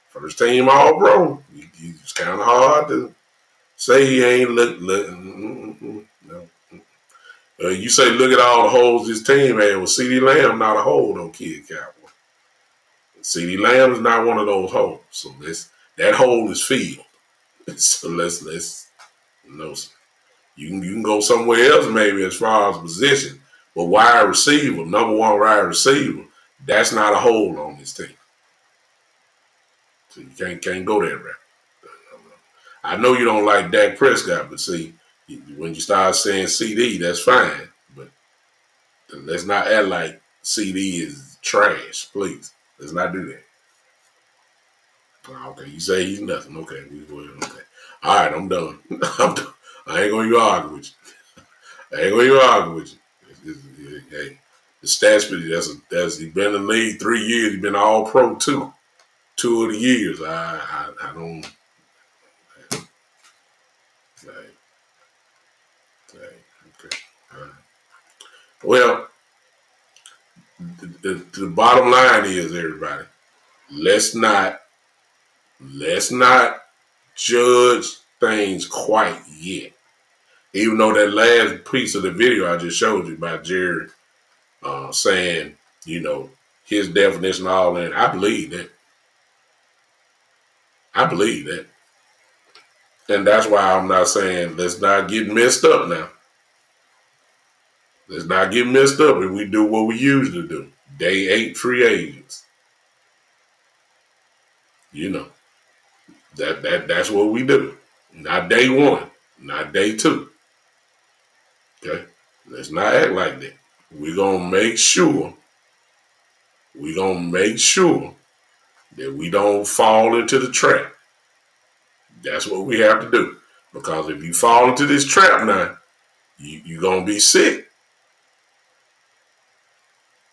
First team all-pro. It's kind of hard to say he ain't look. No. You say look at all the holes this team had. Well, CeeDee Lamb not a hole, though, kid Cowboy. CeeDee Lamb is not one of those holes. So that hole is filled. So let's no. You can go somewhere else maybe as far as position, but wide receiver, number one wide receiver, that's not a hole on this team. So you can't go there, right? I know you don't like Dak Prescott, but see, when you start saying CD, that's fine. But let's not act like CD is trash, please. Let's not do that. Okay, you say he's nothing. Okay, okay. All right, I'm done. I'm done. I ain't gonna even argue with you. I ain't gonna even argue with you. Hey, the stats, that's he been in the league 3 years. He been all pro two of the years. I don't. Hey, okay. All right. Well, the bottom line is, everybody, let's not judge things quite yet. Even though that last piece of the video I just showed you about Jerry saying, his definition of all in, I believe that. I believe that. And that's why I'm not saying let's not get messed up now. Let's not get messed up if we do what we usually do. Day 8 free agents. That's what we do. Not day 1, not day 2. Okay? Let's not act like that. We're gonna make sure that we don't fall into the trap. That's what we have to do. Because if you fall into this trap now, you're gonna be sick.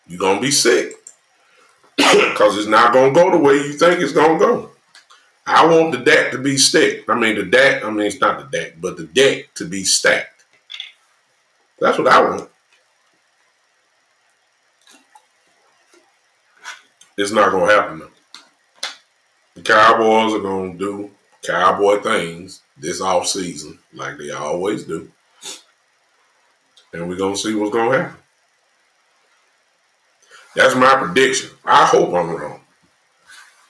You're gonna be sick. Because it's not gonna go the way you think it's gonna go. I want the deck to be stacked. It's not the deck, but the deck to be stacked. That's what I want. It's not gonna happen though. The Cowboys are gonna do cowboy things this off season, like they always do. And we're gonna see what's gonna happen. That's my prediction. I hope I'm wrong.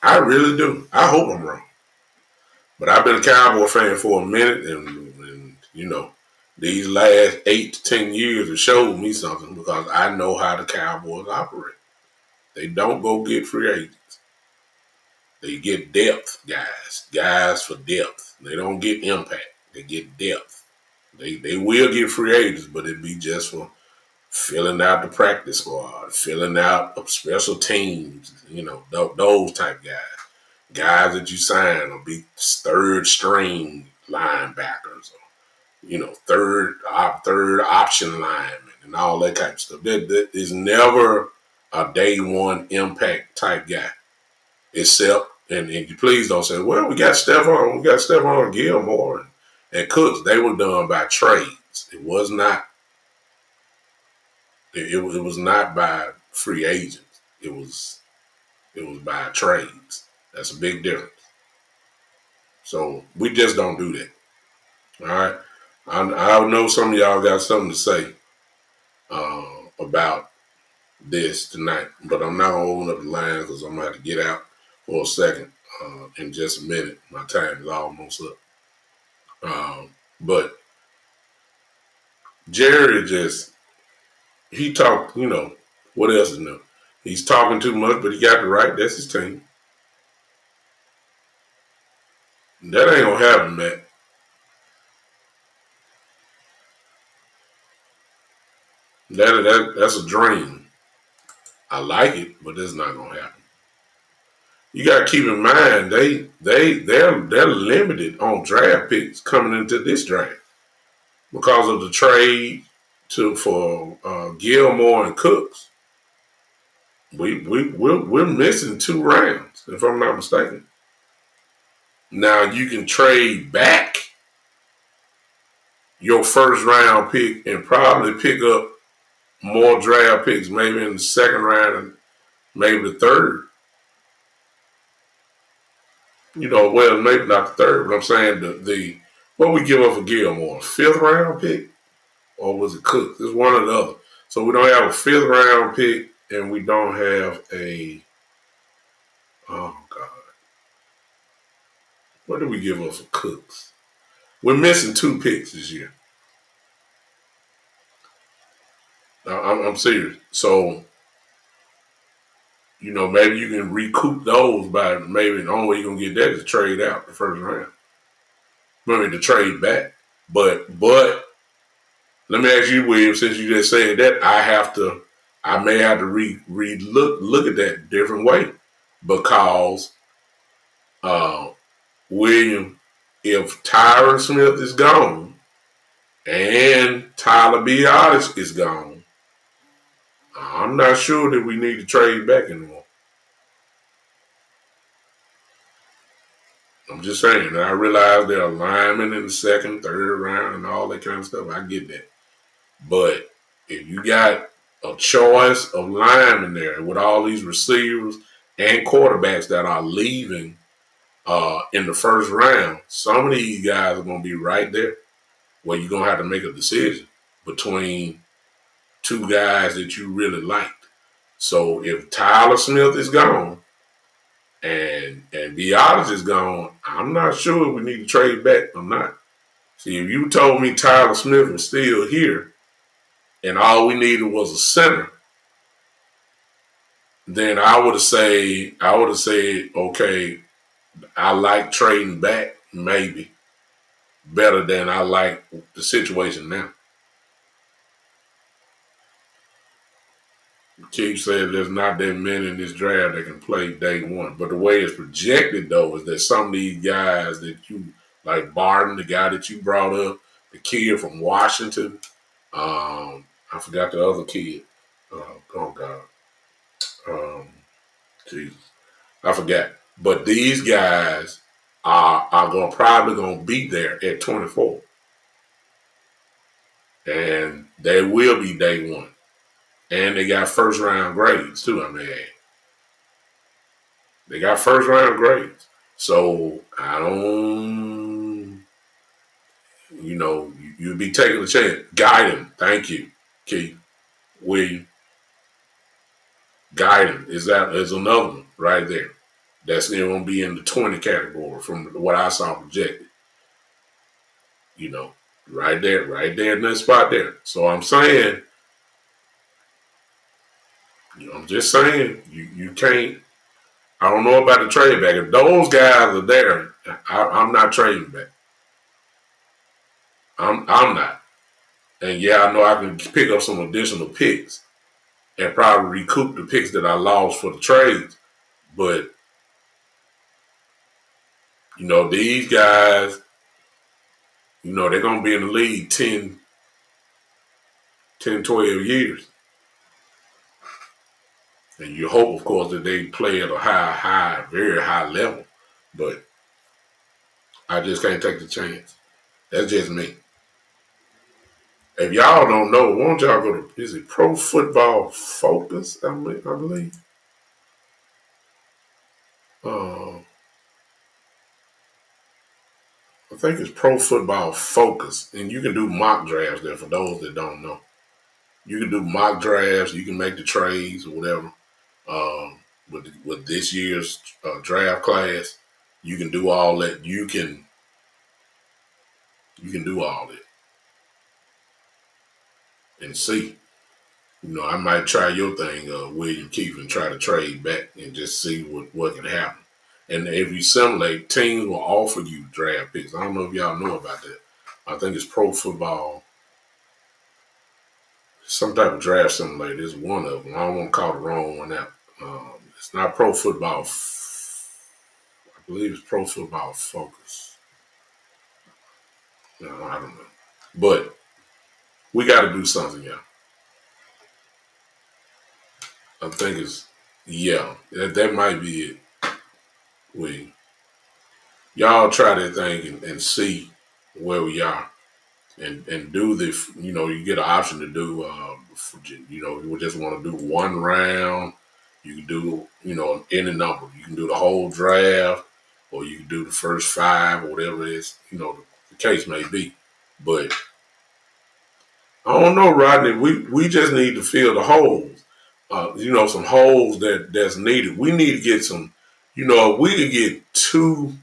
I really do. I hope I'm wrong. But I've been a Cowboy fan for a minute, and these last 8 to 10 years have showed me something because I know how the Cowboys operate. They don't go get free agents. They get depth guys for depth. They don't get impact. They get depth. They will get free agents, but it'd be just for filling out the practice squad, filling out special teams, those type guys. Guys that you sign will be third string linebackers, or third option linemen, and all that kind of stuff. That is never a day one impact type guy, except and you please don't say, well, we got Stephon Gilmore and Cooks. They were done by trades. It was not. It was not by free agents. It was by trades. That's a big difference. So we just don't do that. All right. I know some of y'all got something to say about this tonight, but I'm not gonna open up the line because I'm gonna have to get out for a second in just a minute. My time is almost up. But Jerry he talked. What else is new? He's talking too much, but he got the right. That's his team. That ain't gonna happen, Matt. That's a dream. I like it, but it's not gonna happen. You gotta keep in mind they're limited on draft picks coming into this draft because of the trade for Gilmore and Cooks. We're missing 2 rounds, if I'm not mistaken. Now you can trade back your first round pick and probably pick up more draft picks, maybe in the second round and maybe the third. Well, maybe not the third, but I'm saying the what we give up for Gilmore, 5th round pick, or was it Cook? It's one or the other. So we don't have a 5th round pick, and we don't have a oh God, what did we give up for Cooks? We're missing 2 picks this year. I'm serious. So maybe you can recoup those by maybe the only way you're gonna get that is to trade out the first round. Maybe to trade back. But let me ask you, William, since you just said that, I may have to look at that different way because Uh, William, if Tyron Smith is gone and Tyler Biotis is gone, I'm not sure that we need to trade back anymore. I'm just saying. I realize there are linemen in the second, third round, and all that kind of stuff. I get that. But if you got a choice of linemen there with all these receivers and quarterbacks that are leaving in the first round, some of these guys are going to be right there where you're going to have to make a decision between two guys that you really liked. So if Tyler Smith is gone and Biotis is gone, I'm not sure we need to trade back. I'm not. See, if you told me Tyler Smith was still here and all we needed was a center, then I would have said, okay, I like trading back, maybe, better than I like the situation now. Keith said there's not that many in this draft that can play day one. But the way it's projected, though, is that some of these guys that you, like Barton, the guy that you brought up, the kid from Washington, I forgot the other kid. Oh, God. Jesus. I forgot. But these guys are probably going to be there at 24. And they will be day one. And they got first round grades too, I mean. They got first round grades. So I don't, you'd be taking a chance. Guide him. Thank you, Keith. William. Guide him. Is another one right there. That's going to be in the 20 category from what I saw projected. Right there in that spot there. So I'm saying, I'm just saying, you can't. I don't know about the trade back. If those guys are there, I'm not trading back. I'm not. And yeah, I know I can pick up some additional picks and probably recoup the picks that I lost for the trades. But, these guys, they're going to be in the league 10, 12 years. And you hope, of course, that they play at a very high level. But I just can't take the chance. That's just me. If y'all don't know, why don't y'all go to, is it Pro Football Focus, I believe? I think it's Pro Football Focus. And you can do mock drafts there for those that don't know. You can do mock drafts. You can make the trades or whatever. With this year's draft class, you can do all that. You can do all that. And see. I might try your thing, William Keefe, and try to trade back and just see what can happen. And if you simulate, teams will offer you draft picks. I don't know if y'all know about that. I think it's Pro Football, some type of draft simulator. It's one of them. I don't want to call the wrong one out. It's not Pro Football. I believe it's Pro Football Focus. No, I don't know. But we got to do something, y'all. I think it's, that might be it. Y'all try that thing and see where we are, and do the, you get an option to do, you just want to do one round. You can do, any number. You can do the whole draft, or you can do the first 5, or whatever it is, the case may be. But I don't know, Rodney. We just need to fill the holes. Some holes that's needed. We need to get some, if we could get 2,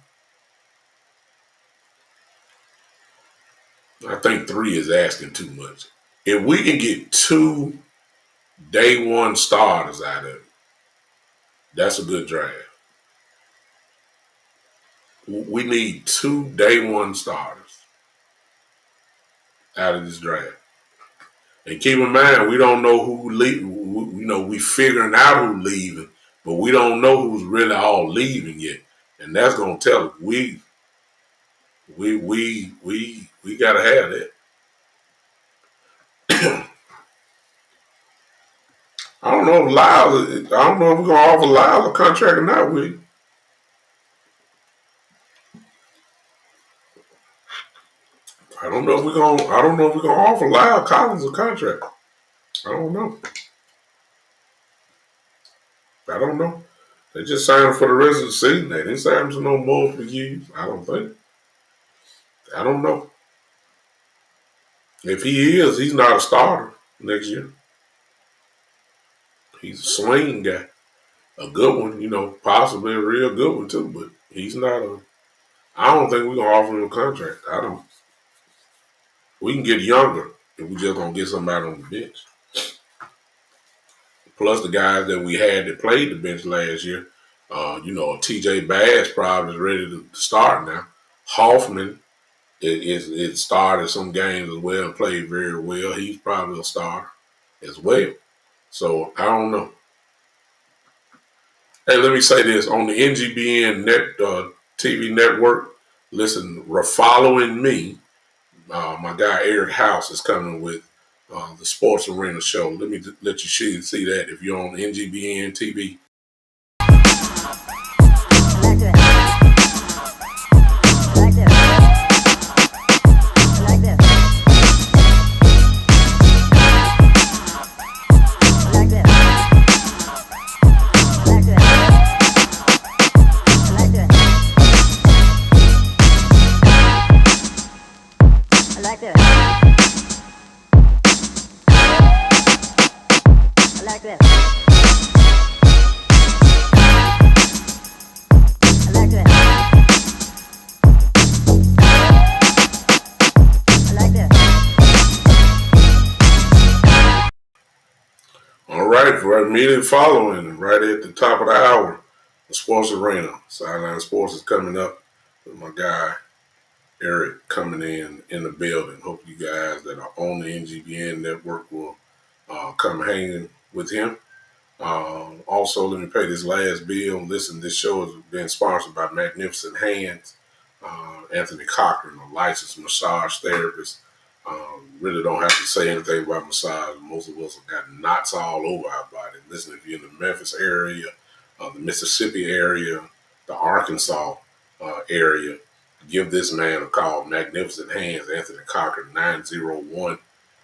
I think 3 is asking too much. If we can get 2 day one starters out of it, that's a good draft. We need 2 day one starters out of this draft. And keep in mind, we don't know who we figuring out who's leaving, but we don't know who's really all leaving yet. and that's gonna tell us we gotta have that. I don't know if Lyles. I don't know if we're gonna offer Lyles a contract or not. I don't know if we're gonna. I don't know if we're gonna offer Lyle Collins a contract. I don't know. I don't know. They just signed him for the rest of the season. They didn't sign him to no multiple years. I don't think. I don't know. If he is, he's not a starter next year. He's a swing guy, a good one. Possibly a real good one too. But he's not a. I don't think we're gonna offer him a contract. I don't. We can get younger if we just gonna get somebody on the bench. Plus the guys that we had that played the bench last year. TJ Bass probably is ready to start now. Hoffman it started some games as well and played very well. He's probably a starter as well. So I don't know. Hey, let me say this on the NGBN TV network. Listen, following me, my guy Eric House is coming with the Sports Arena show. Let me let you see that if you're on NGBN TV. All right, for immediately following, right at the top of the hour, the Sports Arena. Sideline Sports is coming up with my guy Eric coming in the building. Hope you guys that are on the NGBN network will come hanging with him. Also, let me pay this last bill. Listen, this show has been sponsored by Magnificent Hands. Anthony Cochran, a licensed massage therapist. Really don't have to say anything about massage. Most of us have got knots all over our body. Listen, if you're in the Memphis area, the Mississippi area, the Arkansas area, give this man a call. Magnificent Hands, Anthony Cochran, 901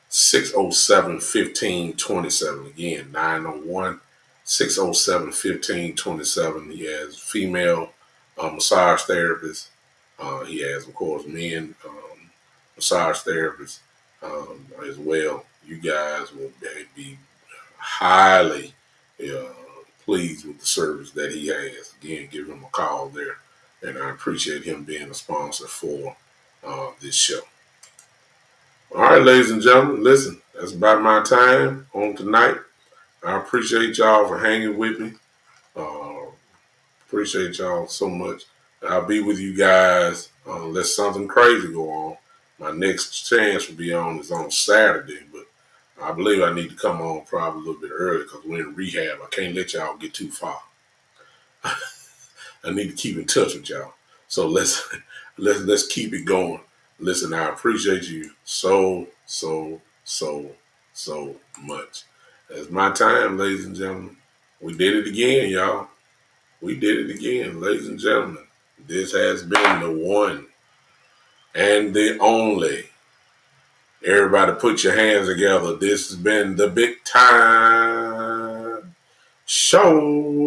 607 1527. Again, 901 607 1527. He has female massage therapists. He has, of course, men massage therapists as well. You guys will be highly pleased with the service that he has. Again, give him a call there. And I appreciate him being a sponsor for this show. All right, ladies and gentlemen, listen, that's about my time on tonight. I appreciate y'all for hanging with me. Appreciate y'all so much. I'll be with you guys unless something crazy go on. My next chance to be on is on Saturday, but I believe I need to come on probably a little bit early because we're in rehab. I can't let y'all get too far. I need to keep in touch with y'all. So let's keep it going. Listen, I appreciate you so much. It's my time, ladies and gentlemen. We did it again, y'all. We did it again, ladies and gentlemen. This has been the one and the only. Everybody put your hands together. This has been the Big Time Show.